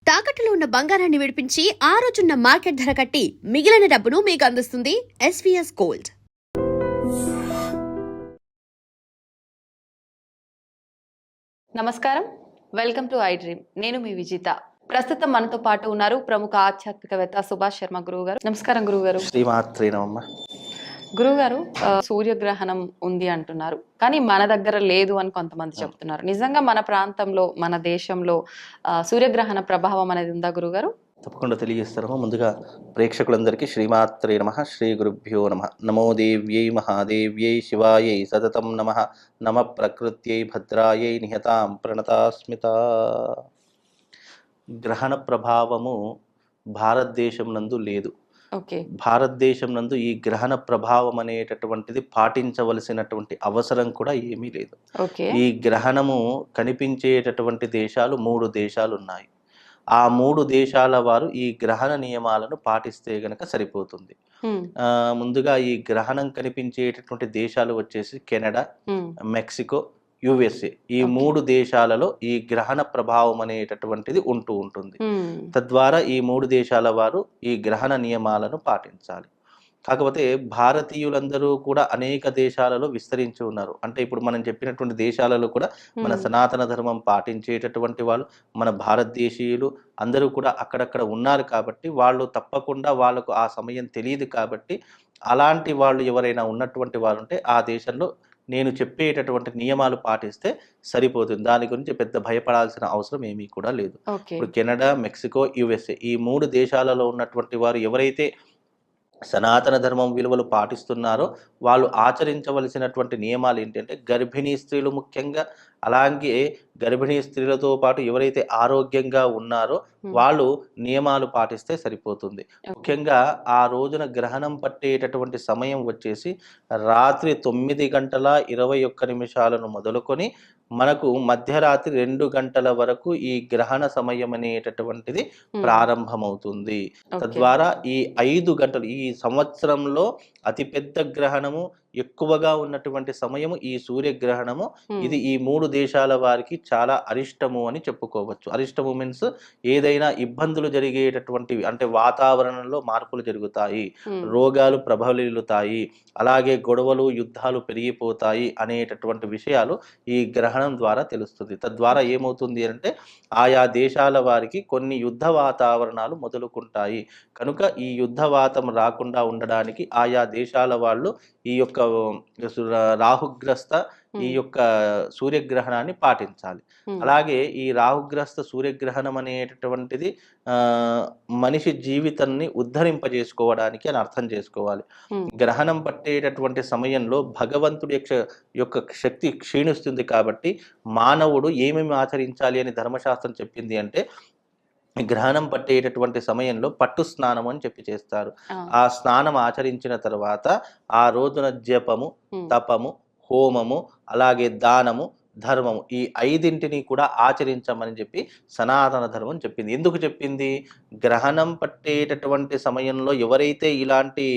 తాకట్టులో ఉన్న బంగారాన్ని విడిపించి ఆ రోజున్న మార్కెట్ ధర కట్టి మిగిలిన డబ్బును మీకు అందిస్తుంది ఎస్వీఎస్ గోల్డ్. నమస్కారం, వెల్కమ్ టు ఐ డ్రీమ్. నేను మీ విజిత. ప్రస్తుతం మనతో పాటు ఉన్నారు ప్రముఖ ఆధ్యాత్మికవేత్త సుభాష్ శర్మ గురువు గారు. నమస్కారం గురువుగారు. శ్రీమాత్రే నమః. గురువుగారు, సూర్యగ్రహణం ఉంది అంటున్నారు, కానీ మన దగ్గర లేదు అని కొంతమంది చెప్తున్నారు. నిజంగా మన ప్రాంతంలో, మన దేశంలో సూర్యగ్రహణ ప్రభావం అనేది ఉందా గురువుగారు? తప్పకుండా తెలియజేస్తారమ్మా. ముందుగా ప్రేక్షకులందరికీ శ్రీమాత్రే నమః, శ్రీ గురుభ్యో నమః. నమో దేవ్యై మహాదేవ్యై శివాయై సతతం నమః. నమ ప్రకృత్యై భద్రాయై నిహతాం ప్రణతాస్మిత. గ్రహణ ప్రభావము భారతదేశం నందు లేదు. భారతదేశం నందు ఈ గ్రహణ ప్రభావం అనేటటువంటిది పాటించవలసినటువంటి అవసరం కూడా ఏమీ లేదు. ఈ గ్రహణము కనిపించేటటువంటి దేశాలు 3 దేశాలు ఉన్నాయి. ఆ 3 దేశాల వారు ఈ గ్రహణ నియమాలను పాటిస్తే గనక సరిపోతుంది. ముందుగా ఈ గ్రహణం కనిపించేటటువంటి దేశాలు వచ్చేసి కెనడా, మెక్సికో, యుఎస్ఏ. ఈ 3 దేశాలలో ఈ గ్రహణ ప్రభావం అనేటటువంటిది ఉంటూ ఉంటుంది. తద్వారా ఈ 3 దేశాల వారు ఈ గ్రహణ నియమాలను పాటించాలి. కాకపోతే భారతీయులందరూ కూడా అనేక దేశాలలో విస్తరించి ఉన్నారు. అంటే ఇప్పుడు మనం చెప్పినటువంటి దేశాలలో కూడా మన సనాతన ధర్మం పాటించేటటువంటి వాళ్ళు, మన భారతదేశీయులు అందరూ కూడా అక్కడక్కడ ఉన్నారు. కాబట్టి వాళ్ళు తప్పకుండా వాళ్ళకు ఆ సమయం తెలియదు. కాబట్టి అలాంటి వాళ్ళు ఎవరైనా ఉన్నటువంటి వారు ఉంటే ఆ దేశంలో నేను చెప్పేటటువంటి నియమాలు పాటిస్తే సరిపోతుంది. దాని గురించి పెద్ద భయపడాల్సిన అవసరం ఏమీ కూడా లేదు. ఇప్పుడు కెనడా, మెక్సికో, యుఎస్ఏ ఈ 3 దేశాలలో ఉన్నటువంటి వారు ఎవరైతే సనాతన ధర్మం విలువలు పాటిస్తున్నారో వాళ్ళు ఆచరించవలసినటువంటి నియమాలు ఏంటంటే, గర్భిణీ స్త్రీలు ముఖ్యంగా, అలాగే గర్భిణీ స్త్రీలతో పాటు ఎవరైతే ఆరోగ్యంగా ఉన్నారో వాళ్ళు నియమాలు పాటిస్తే సరిపోతుంది. ముఖ్యంగా ఆ రోజున గ్రహణం పట్టేటటువంటి సమయం వచ్చేసి రాత్రి 9:21 మొదలుకొని మనకు మధ్యరాత్రి 2 గంటల వరకు ఈ గ్రహణ సమయం అనేటటువంటిది ప్రారంభమవుతుంది. తద్వారా ఈ 5 గంటలు ఈ సంవత్సరంలో అతిపెద్ద గ్రహణము, ఎక్కువగా ఉన్నటువంటి సమయము ఈ సూర్యగ్రహణము. ఇది ఈ 3 దేశాల వారికి చాలా అరిష్టము అని చెప్పుకోవచ్చు. అరిష్టము మీన్స్ ఏదైనా ఇబ్బందులు జరిగేటటువంటివి, అంటే వాతావరణంలో మార్పులు జరుగుతాయి, రోగాలు ప్రబలిల్లుతాయి, అలాగే గొడవలు, యుద్ధాలు పెరిగిపోతాయి అనేటటువంటి విషయాలు ఈ గ్రహణం ద్వారా తెలుస్తుంది. తద్వారా ఏమవుతుంది అంటే ఆయా దేశాల వారికి కొన్ని యుద్ధ వాతావరణాలు మొదలుకుంటాయి. కనుక ఈ యుద్ధవాతం రాకుండా ఉండడానికి ఆయా దేశాల వాళ్ళు ఈ యొక్క రాహుగ్రస్త ఈ యొక్క సూర్యగ్రహణాన్ని పాటించాలి. అలాగే ఈ రాహుగ్రస్త సూర్యగ్రహణం అనేటటువంటిది మనిషి జీవితాన్ని ఉద్ధరింపజేసుకోవడానికి అని అర్థం చేసుకోవాలి. గ్రహణం పట్టేటటువంటి సమయంలో భగవంతుడి యొక్క శక్తి క్షీణిస్తుంది. కాబట్టి మానవుడు ఏమేమి ఆచరించాలి అని ధర్మశాస్త్రం చెప్పింది అంటే, గ్రహణం పట్టేటటువంటి సమయంలో పట్టు స్నానం అని చెప్పి చేస్తారు. ఆ స్నానం ఆచరించిన తర్వాత ఆ రోజున జపము, తపము, హోమము, అలాగే దానము, ధర్మము ఈ 5ంటిని కూడా ఆచరించమని చెప్పి సనాతన ధర్మం చెప్పింది. ఎందుకు చెప్పింది? గ్రహణం పట్టేటటువంటి సమయంలో ఎవరైతే ఇలాంటి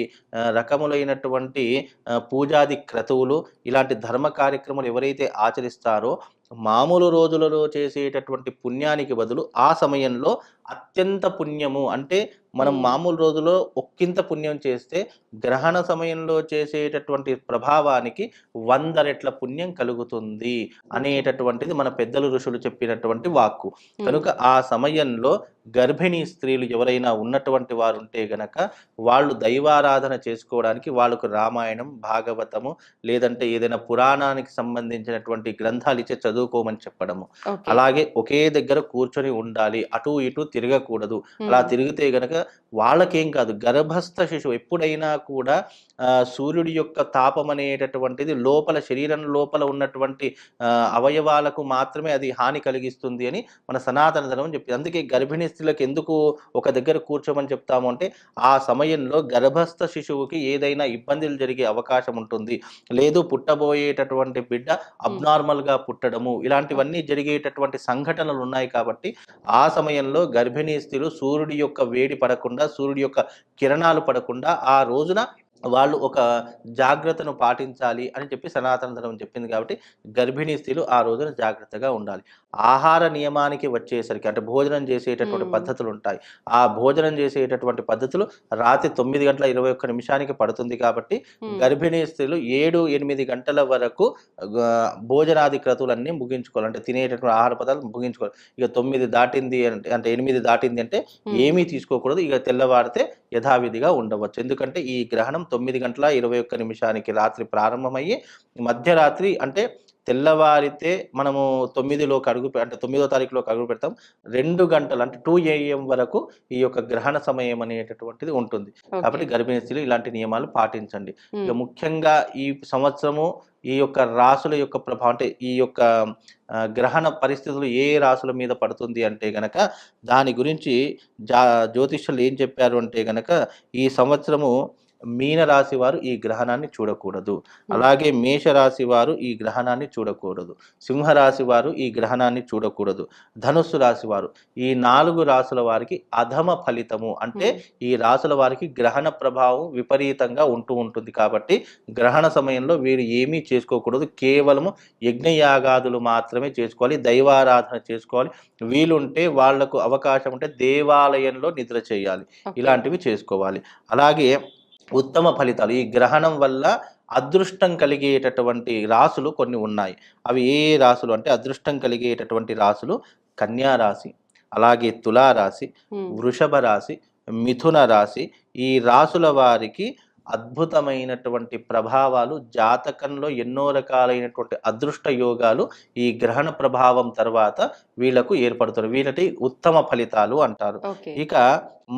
రకములైనటువంటి పూజాది క్రతువులు, ఇలాంటి ధర్మ కార్యక్రమాలు ఎవరైతే ఆచరిస్తారో మామూలు రోజులలో చేసేటటువంటి పుణ్యానికి బదులు ఆ సమయంలో అత్యంత పుణ్యము, అంటే మనం మామూలు రోజులో ఒక్కింత పుణ్యం చేస్తే గ్రహణ సమయంలో చేసేటటువంటి ప్రభావానికి 100 రెట్ల పుణ్యం కలుగుతుంది అనేటటువంటిది మన పెద్దలు ఋషులు చెప్పినటువంటి వాక్కు. కనుక ఆ సమయంలో గర్భిణీ స్త్రీలు ఎవరైనా ఉన్నటువంటి వారు ఉంటే గనక వాళ్ళు దైవారాధన చేసుకోవడానికి వాళ్ళకు రామాయణం, భాగవతము, లేదంటే ఏదైనా పురాణానికి సంబంధించినటువంటి గ్రంథాలు ఇచ్చే చదువుకోమని చెప్పడము. అలాగే ఒకే దగ్గర కూర్చొని ఉండాలి, అటు ఇటు తిరగకూడదు. అలా తిరిగితే గనక వాళ్ళకేం కాదు, గర్భస్థ శిశువు ఎప్పుడైనా కూడా సూర్యుడి యొక్క తాపం అనేటటువంటిది లోపల, శరీరం లోపల ఉన్నటువంటి అవయవాలకు మాత్రమే అది హాని కలిగిస్తుంది అని మన సనాతన ధర్మం చెప్పింది. అందుకే గర్భిణీ స్త్రీలకు ఎందుకు ఒక దగ్గర కూర్చోమని చెప్తాము అంటే, ఆ సమయంలో గర్భస్థ శిశువుకి ఏదైనా ఇబ్బందులు జరిగే అవకాశం ఉంటుంది. లేదు పుట్టబోయేటటువంటి బిడ్డ అబ్నార్మల్గా పుట్టడము, ఇలాంటివన్నీ జరిగేటటువంటి సంఘటనలు ఉన్నాయి. కాబట్టి ఆ సమయంలో గర్భిణీ స్త్రీలు సూర్యుడి యొక్క వేడి పడకుండా, సూర్యుడి యొక్క కిరణాలు పడకుండా ఆ రోజున వాళ్ళు ఒక జాగ్రత్తను పాటించాలి అని చెప్పి సనాతన ధర్మం చెప్పింది కాబట్టి గర్భిణీ స్త్రీలు ఆ రోజున జాగ్రత్తగా ఉండాలి. ఆహార నియమానికి వచ్చేసరికి అంటే భోజనం చేసేటటువంటి పద్ధతులు ఉంటాయి. ఆ భోజనం చేసేటటువంటి పద్ధతులు రాత్రి 9:21 పడుతుంది కాబట్టి గర్భిణీ స్త్రీలు 7-8 గంటల వరకు భోజనాది క్రతువులన్నీ ముగించుకోవాలి. అంటే తినేటటువంటి ఆహార పదార్థాలు ముగించుకోవాలి. ఇక 9 దాటింది అంటే 8 దాటింది అంటే ఏమీ తీసుకోకూడదు. ఇక తెల్లవారితే యథావిధిగా ఉండవచ్చు. ఎందుకంటే ఈ గ్రహణం 9:21 రాత్రి ప్రారంభమయ్యి మధ్యరాత్రి అంటే తెల్లవారితే మనము 9లోకి అంటే 9వ తారీఖులోకి అడుగు పెడతాం. 2 గంటలు అంటే 2 AM వరకు ఈ యొక్క గ్రహణ సమయం అనేటటువంటిది ఉంటుంది. కాబట్టి గర్భిణీ స్త్రీలు ఇలాంటి నియమాలు పాటించండి. ఇక ముఖ్యంగా ఈ సంవత్సరము ఈ యొక్క రాసుల యొక్క ప్రభావం అంటే ఈ యొక్క గ్రహణ పరిస్థితులు ఏ రాసుల మీద పడుతుంది అంటే గనక దాని గురించి జ్యోతిష్యులు ఏం చెప్పారు అంటే గనక ఈ సంవత్సరము మీనరాశి వారు ఈ గ్రహణాన్ని చూడకూడదు. అలాగే మేషరాశి వారు ఈ గ్రహణాన్ని చూడకూడదు. సింహరాశి వారు ఈ గ్రహణాన్ని చూడకూడదు. ధనుస్సు రాశి వారు ఈ 4 రాసుల వారికి అధమ ఫలితము అంటే ఈ రాసుల వారికి గ్రహణ ప్రభావం విపరీతంగా ఉంటుంది. కాబట్టి గ్రహణ సమయంలో వీరు ఏమీ చేసుకోకూడదు. కేవలము యజ్ఞయాగాదులు మాత్రమే చేసుకోవాలి. దైవారాధన చేసుకోవాలి. వీలుంటే వాళ్లకు అవకాశం ఉంటే దేవాలయంలో నిద్ర చేయాలి. ఇలాంటివి చేసుకోవాలి. అలాగే ఉత్తమ ఫలితాలు ఈ గ్రహణం వల్ల అదృష్టం కలిగేటటువంటి రాసులు కొన్ని ఉన్నాయి. అవి ఏ రాసులు అంటే అదృష్టం కలిగేటటువంటి రాసులు కన్యా రాశి, అలాగే తులారాశి, వృషభ రాశి, మిథున రాశి. ఈ రాసుల వారికి అద్భుతమైనటువంటి ప్రభావాలు జాతకంలో ఎన్నో రకాలైనటువంటి అదృష్ట యోగాలు ఈ గ్రహణ ప్రభావం తర్వాత వీళ్ళకు ఏర్పడుతుంది. వీళ్ళటి ఉత్తమ ఫలితాలు అంటారు. ఇక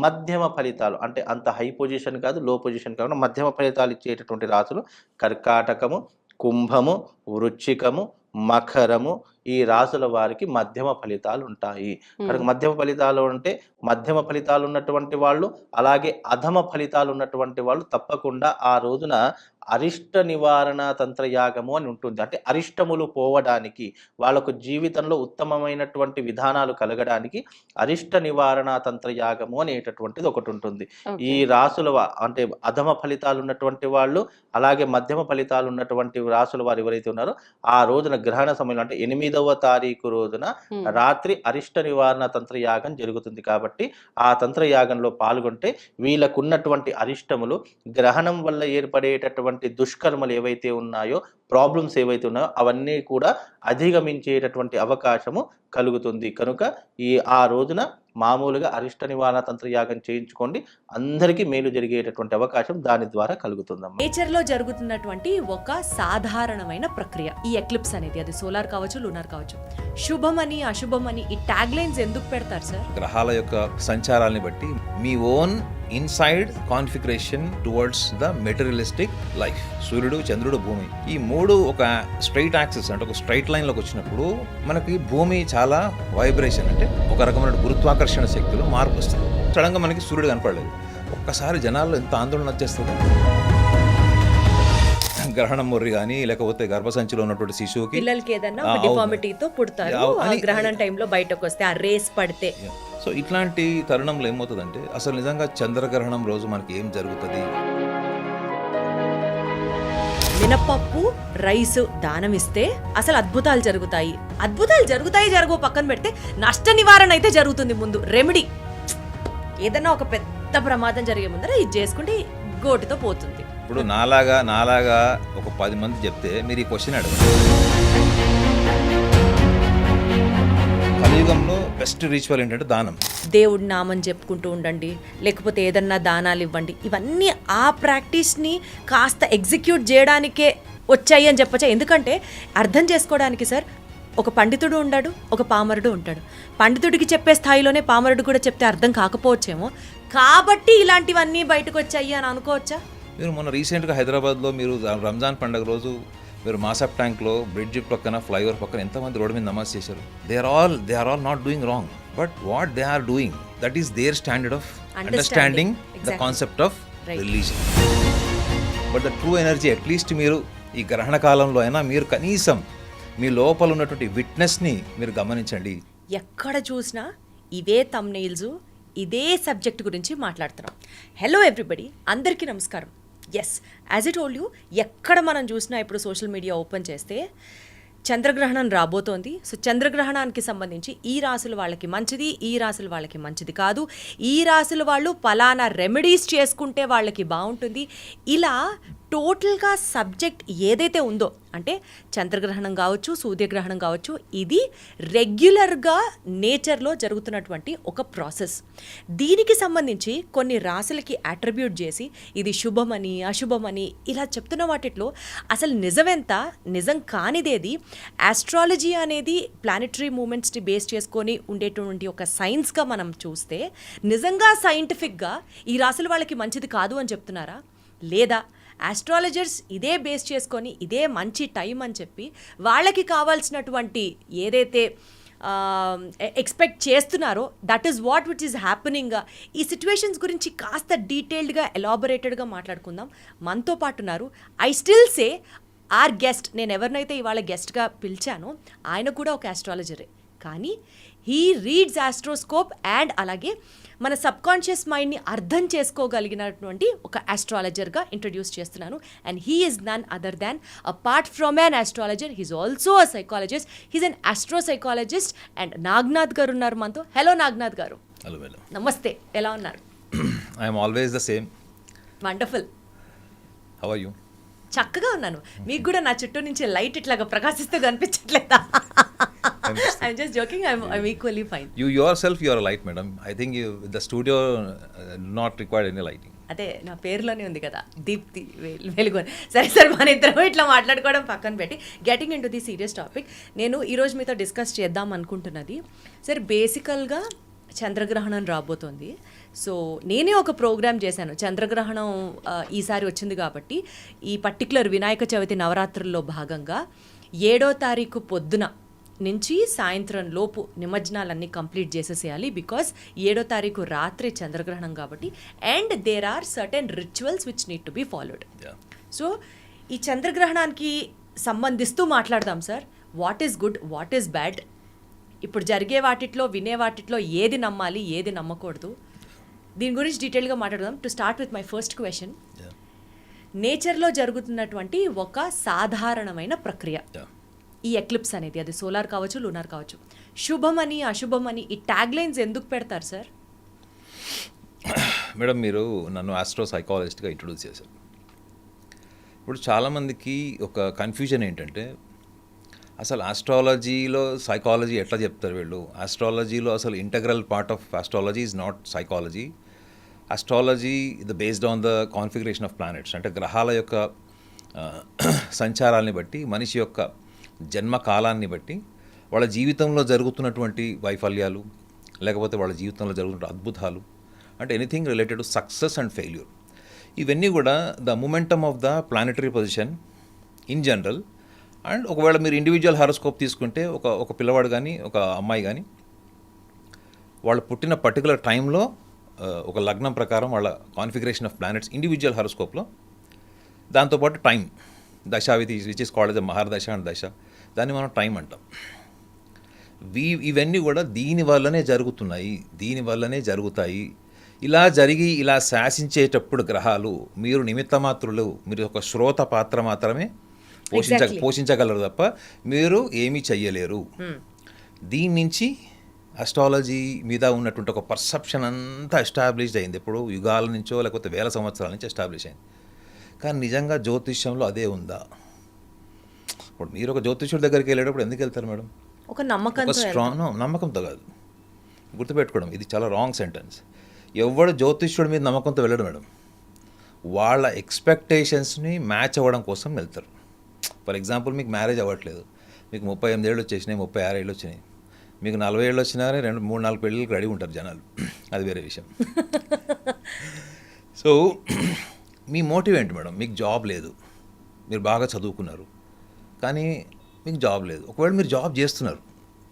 మధ్యమ ఫలితాలు అంటే అంత హై పొజిషన్ కాదు, లో పొజిషన్ కాకుండా మధ్యమ ఫలితాలు ఇచ్చేటటువంటి రాసులు కర్కాటకము, కుంభము, వృశ్చికము, మకరము. ఈ రాసుల వారికి మధ్యమ ఫలితాలు ఉంటాయి. మధ్యమ ఫలితాలు అంటే మధ్యమ ఫలితాలు ఉన్నటువంటి వాళ్ళు అలాగే అధమ ఫలితాలు ఉన్నటువంటి వాళ్ళు తప్పకుండా ఆ రోజున అరిష్ట నివారణ తంత్రయాగము అని ఉంటుంది. అంటే అరిష్టములు పోవడానికి వాళ్ళకు జీవితంలో ఉత్తమమైనటువంటి విధానాలు కలగడానికి అరిష్ట నివారణ తంత్రయాగము అనేటటువంటిది ఒకటి ఉంటుంది. ఈ రాసుల అంటే అధమ ఫలితాలు ఉన్నటువంటి వాళ్ళు అలాగే మధ్యమ ఫలితాలు ఉన్నటువంటి రాసుల వారు ఎవరైతే ఉన్నారో ఆ రోజున గ్రహణ సమయంలో అంటే 8వ తారీఖు రోజున రాత్రి అరిష్ట నివారణ తంత్రయాగం జరుగుతుంది. కాబట్టి ఆ తంత్రయాగంలో పాల్గొంటే వీళ్ళకున్నటువంటి అరిష్టములు గ్రహణం వల్ల ఏర్పడేటటువంటి దుష్కర్మలు ఏవైతే ఉన్నాయో ప్రాబ్లమ్స్ ఏవైతే ఉన్నాయో అవన్నీ కూడా అధిగమించేటటువంటి అవకాశము కలుగుతుంది. కనుక ఆ రోజున మామూలుగా అరిష్ట నివారణ తంత్రయాగం చేయించుకోండి. అందరికీ మేలు జరిగేటటువంటి అవకాశం దాని ద్వారా కలుగుతుందమ్మా. నేచర్ లో జరుగుతున్నటువంటి ఒక సాధారణమైన ప్రక్రియ ఈ ఎక్లిప్స్ అనేది. అది సోలార్ కావచ్చు, లూనార్ కావచ్చు. శుభమని అశుభమని ఈ ట్యాగ్ లైన్స్ ఎందుకు పెడతారు సార్? గ్రహాల యొక్క సంచారాలని బట్టి మీ own inside configuration towards the materialistic life. సూర్యుడు, చంద్రుడు, భూమి ఈ 3 ఒక స్ట్రైట్ యాక్సిస్ అంటే ఒక స్ట్రైట్ లైన్ లోకి వచ్చినప్పుడు మనకి భూమి చాలా వైబ్రేషన్ అంటే ఒక రకమైన గురుత్వాకర్షణ శక్తిలో మార్పు వస్తుంది. సడన్గా మనకి సూర్యుడు కనపడలేదు. ఒక్కసారి జనాల్లో ఎంత ఆందోళన వచ్చేస్తుంది. గ్రహణం మొర్రి కానీ లేకపోతే గర్భసంచిలో ఉన్నటువంటి శిశువుకి పిల్లలకి ఏదైనా డిఫార్మిటీతో పుడతారు. గ్రహణం టైంలో బయటకు వస్తే ఆ రేస్ పడితే సో ఇట్లాంటి తరుణంలో ఏమవుతుందంటే అసలు నిజంగా చంద్రగ్రహణం రోజు మనకి ఏం జరుగుతుంది? మినపప్పు, రైస్ దానం ఇస్తే అసలు అద్భుతాలు జరుగుతాయి. అద్భుతాలు జరగవు పక్కన పెడితే నష్ట నివారణ అయితే జరుగుతుంది. ముందు రెమెడీ ఏదైనా ఒక పెద్ద ప్రమాదం జరిగే ముందర ఇది చేసుకుంటే గోటితో పోతుంది. ఇప్పుడు నాలాగా ఒక 10 మంది చెప్తే మీరు ఈ క్వశ్చన్ అడగండి. కలియుగంలో బెస్ట్ రిచువల్ ఏంటంటే దానం. దేవుడి నామం చెప్పుకుంటూ ఉండండి, లేకపోతే ఏదన్నా దానాలు ఇవ్వండి. ఇవన్నీ ఆ ప్రాక్టీస్ని కాస్త ఎగ్జిక్యూట్ చేయడానికే వచ్చాయి అని చెప్పచ్చా. ఎందుకంటే అర్థం చేసుకోవడానికి సార్ ఒక పండితుడు ఉంటాడు, ఒక పామరుడు ఉంటాడు. పండితుడికి చెప్పే స్థాయిలోనే పామరుడు కూడా చెప్తే అర్థం కాకపోవచ్చేమో. కాబట్టి ఇలాంటివన్నీ బయటకు వచ్చాయి అని అనుకోవచ్చా? మీరు మొన్న రీసెంట్గా హైదరాబాద్లో మీరు రంజాన్ పండుగ రోజు మీరు మాసప్ ట్యాంక్లో బ్రిడ్జ్ పక్కన ఫ్లైఓవర్ పక్కన ఎంతమంది రోడ్డు మీద నమాజ్ చేశారు? They are all not doing wrong, but what they are doing that is their standard of understanding the concept of religion. But the true energy at least మీరు ఈ గ్రహణ కాలంలో అయినా మీరు కనీసం మీ లోపల ఉన్నటువంటి విట్నెస్ని మీరు గమనించండి. ఎక్కడ చూసినా ఇవే థంబ్నెయిల్స్, ఇదే సబ్జెక్ట్ గురించి మాట్లాడుతున్నాం. హలో ఎవ్రీబడి, అందరికీ నమస్కారం. Yes as it told you, ఎక్కడ మనం చూసినా ఇప్పుడు సోషల్ మీడియా ఓపెన్ చేస్తే చంద్రగ్రహణం రాబోతోంది. సో చంద్రగ్రహణానికి సంబంధించి ఈ రాశుల వాళ్ళకి మంచిది, ఈ రాశుల వాళ్ళకి మంచిది కాదు, ఈ రాశుల వాళ్ళు పలానా రెమెడీస్ చేసుకుంటే వాళ్ళకి బాగుంటుంది, ఇలా టోటల్గా సబ్జెక్ట్ ఏదైతే ఉందో, అంటే చంద్రగ్రహణం కావచ్చు, సూర్యగ్రహణం కావచ్చు, ఇది రెగ్యులర్గా నేచర్లో జరుగుతున్నటువంటి ఒక ప్రాసెస్. దీనికి సంబంధించి కొన్ని రాశులకి అట్రిబ్యూట్ చేసి ఇది శుభమని అశుభమని ఇలా చెప్తున్న వాటిలో అసలు నిజమెంత, నిజం కానిదేది, ఆస్ట్రాలజీ అనేది ప్లానెటరీ మూమెంట్స్ని బేస్ చేసుకొని ఉండేటువంటి ఒక సైన్స్గా మనం చూస్తే నిజంగా సైంటిఫిక్గా ఈ రాశుల వాళ్ళకి మంచిది కాదు అని చెప్తున్నారా, లేదా ఆస్ట్రాలజర్స్ ఇదే బేస్ చేసుకొని ఇదే మంచి టైం అని చెప్పి వాళ్ళకి కావాల్సినటువంటి ఏదైతే ఎక్స్పెక్ట్ చేస్తున్నారో that is what which is happening. ఈ సిచ్యువేషన్స్ గురించి కాస్త డీటెయిల్డ్గా ఎలాబొరేటెడ్గా మాట్లాడుకుందాం. మనతో పాటు ఉన్నారు, I still say our guest, నేను ఎవరినైతే ఇవాళ గెస్ట్గా పిలిచానో ఆయన కూడా ఒక ఆస్ట్రాలజరే, కానీ హీ రీడ్స్ ఆస్ట్రోస్కోప్ అండ్ అలాగే మన సబ్కాన్షియస్ మైండ్ని అర్థం చేసుకోగలిగినటువంటి ఒక ఆస్ట్రాలజర్గా ఇంట్రడ్యూస్ చేస్తున్నాను. And he is none other than, apart from an astrologer, he's also a psychologist, he's an astropsychologist. And Nagnath garu ఉన్నారు మనతో. హలో నాగ్నాథ్ గారు. హలో. నమస్తే, ఎలా ఉన్నారు? I'm always the same. Wonderful. How are you? చక్కగా ఉన్నాను. మీకు కూడా నా చుట్టూ నుంచి లైట్ ఇట్లాగా ప్రకాశిస్తూ కనిపించట్లేదా? I'm just joking. I'm equally fine. You yourself, you are a light, madam. I think the studio not required any lighting. అదే నా పేరులోనే ఉంది కదా, దీప్తి వెలుగు. సరే మన ఇద్దరం ఇట్లా మాట్లాడుకోవడం పక్కన పెట్టి getting in to the serious topic, నేను ఈరోజు మీతో డిస్కస్ చేద్దాం అనుకుంటున్నది సరే బేసికల్గా చంద్రగ్రహణం రాబోతోంది. సో నేనే ఒక ప్రోగ్రామ్ చేశాను, చంద్రగ్రహణం ఈసారి వచ్చింది కాబట్టి ఈ పర్టికులర్ వినాయక చవితి నవరాత్రుల్లో భాగంగా 7వ తారీఖు పొద్దున నుంచి సాయంత్రం లోపు నిమజ్జనాలన్నీ కంప్లీట్ చేసేసేయాలి, బికాస్ 7వ తారీఖు రాత్రి చంద్రగ్రహణం కాబట్టి. And there are certain rituals which need to be followed. So ఈ చంద్రగ్రహణానికి సంబంధిస్తూ మాట్లాడదాం sir. What is good, what is bad, ఇప్పుడు జరిగే వాటిట్లో వినే వాటిట్లో ఏది నమ్మాలి, ఏది నమ్మకూడదు, దీని గురించి డీటెయిల్గా మాట్లాడదాం. To start with my first question, నేచర్లో జరుగుతున్నటువంటి ఒక సాధారణమైన ప్రక్రియ ఈ ఎక్లిప్స్ అనేది, అది సోలార్ కావచ్చు, లూనార్ కావచ్చు, శుభమని అశుభమని ఈ ట్యాగ్ లైన్స్ ఎందుకు పెడతారు సార్? మేడం, మీరు నన్ను ఆస్ట్రో సైకాలజిస్ట్గా ఇంట్రొడ్యూస్ చేశారు. ఇప్పుడు చాలామందికి ఒక కన్ఫ్యూజన్ ఏంటంటే అసలు ఆస్ట్రాలజీలో సైకాలజీ ఎట్లా చెప్తారు వీళ్ళు, ఆస్ట్రాలజీలో అసలు integral part of astrology is not psychology. Astrology ఇది based on the configuration of planets, అంటే గ్రహాల యొక్క సంచారాలని బట్టి, మనిషి యొక్క జన్మ కాలాన్ని బట్టి, వాళ్ళ జీవితంలో జరుగుతున్నటువంటి వైఫల్యాలు, లేకపోతే వాళ్ళ జీవితంలో జరుగుతున్న అద్భుతాలు, అంటే anything related to success and failure, ఇవన్నీ కూడా the momentum of the planetary position in general. And ఒకవేళ మీరు ఇండివిజువల్ హారోస్కోప్ తీసుకుంటే ఒక పిల్లవాడు కానీ ఒక అమ్మాయి కానీ వాళ్ళు పుట్టిన పర్టికులర్ టైంలో ఒక లగ్నం ప్రకారం వాళ్ళ కాన్ఫిగరేషన్ ఆఫ్ ప్లానెట్స్ ఇండివిజువల్ హారోస్కోప్లో, దాంతోపాటు టైం దశ విచ్ ఇస్ కాల్డ్ ద మహర్దశ అండ్ దశ, దాన్ని మనం టైం అంటాం. ఇవన్నీ కూడా దీనివల్లనే జరుగుతున్నాయి, దీనివల్లనే జరుగుతాయి. ఇలా జరిగి ఇలా శాసించేటప్పుడు గ్రహాలు, మీరు నిమిత్త మాత్రులు, మీరు ఒక శ్రోత పాత్ర మాత్రమే పోషించగలరు తప్ప మీరు ఏమీ చెయ్యలేరు. దీని నుంచి అస్ట్రాలజీ మీద ఉన్నటువంటి ఒక పర్సెప్షన్ అంతా ఎస్టాబ్లిష్ అయింది. ఎప్పుడు యుగాల నుంచో లేకపోతే వేల సంవత్సరాల నుంచి ఎస్టాబ్లిష్ అయింది. కానీ నిజంగా జ్యోతిష్యంలో అదే ఉందా? ఇప్పుడు మీరు ఒక జ్యోతిష్యుడి దగ్గరికి వెళ్ళేటప్పుడు ఎందుకు వెళ్తారు మేడం? ఒక నమ్మకంతో. నమ్మకంతో కాదు, గుర్తుపెట్టుకోవడం, ఇది చాలా రాంగ్ సెంటెన్స్. ఎవడు జ్యోతిష్యుడి మీద నమ్మకంతో వెళ్ళడు మేడం, వాళ్ళ ఎక్స్పెక్టేషన్స్ని మ్యాచ్ అవ్వడం కోసం వెళ్తారు. ఫర్ ఎగ్జాంపుల్, మీకు మ్యారేజ్ అవ్వట్లేదు, మీకు 38 ఏళ్ళు వచ్చేసినాయి, 36 ఏళ్ళు వచ్చినాయి, మీకు 40 ఏళ్ళు వచ్చినా కానీ 2-3-4 పెళ్ళిళ్ళకి రెడీ ఉంటారు జనాలు, అది వేరే విషయం. సో మీ మోటివ్ ఏంటి మేడం? మీకు జాబ్ లేదు, మీరు బాగా చదువుకున్నారు కానీ మీకు జాబ్ లేదు. ఒకవేళ మీరు జాబ్ చేస్తున్నారు,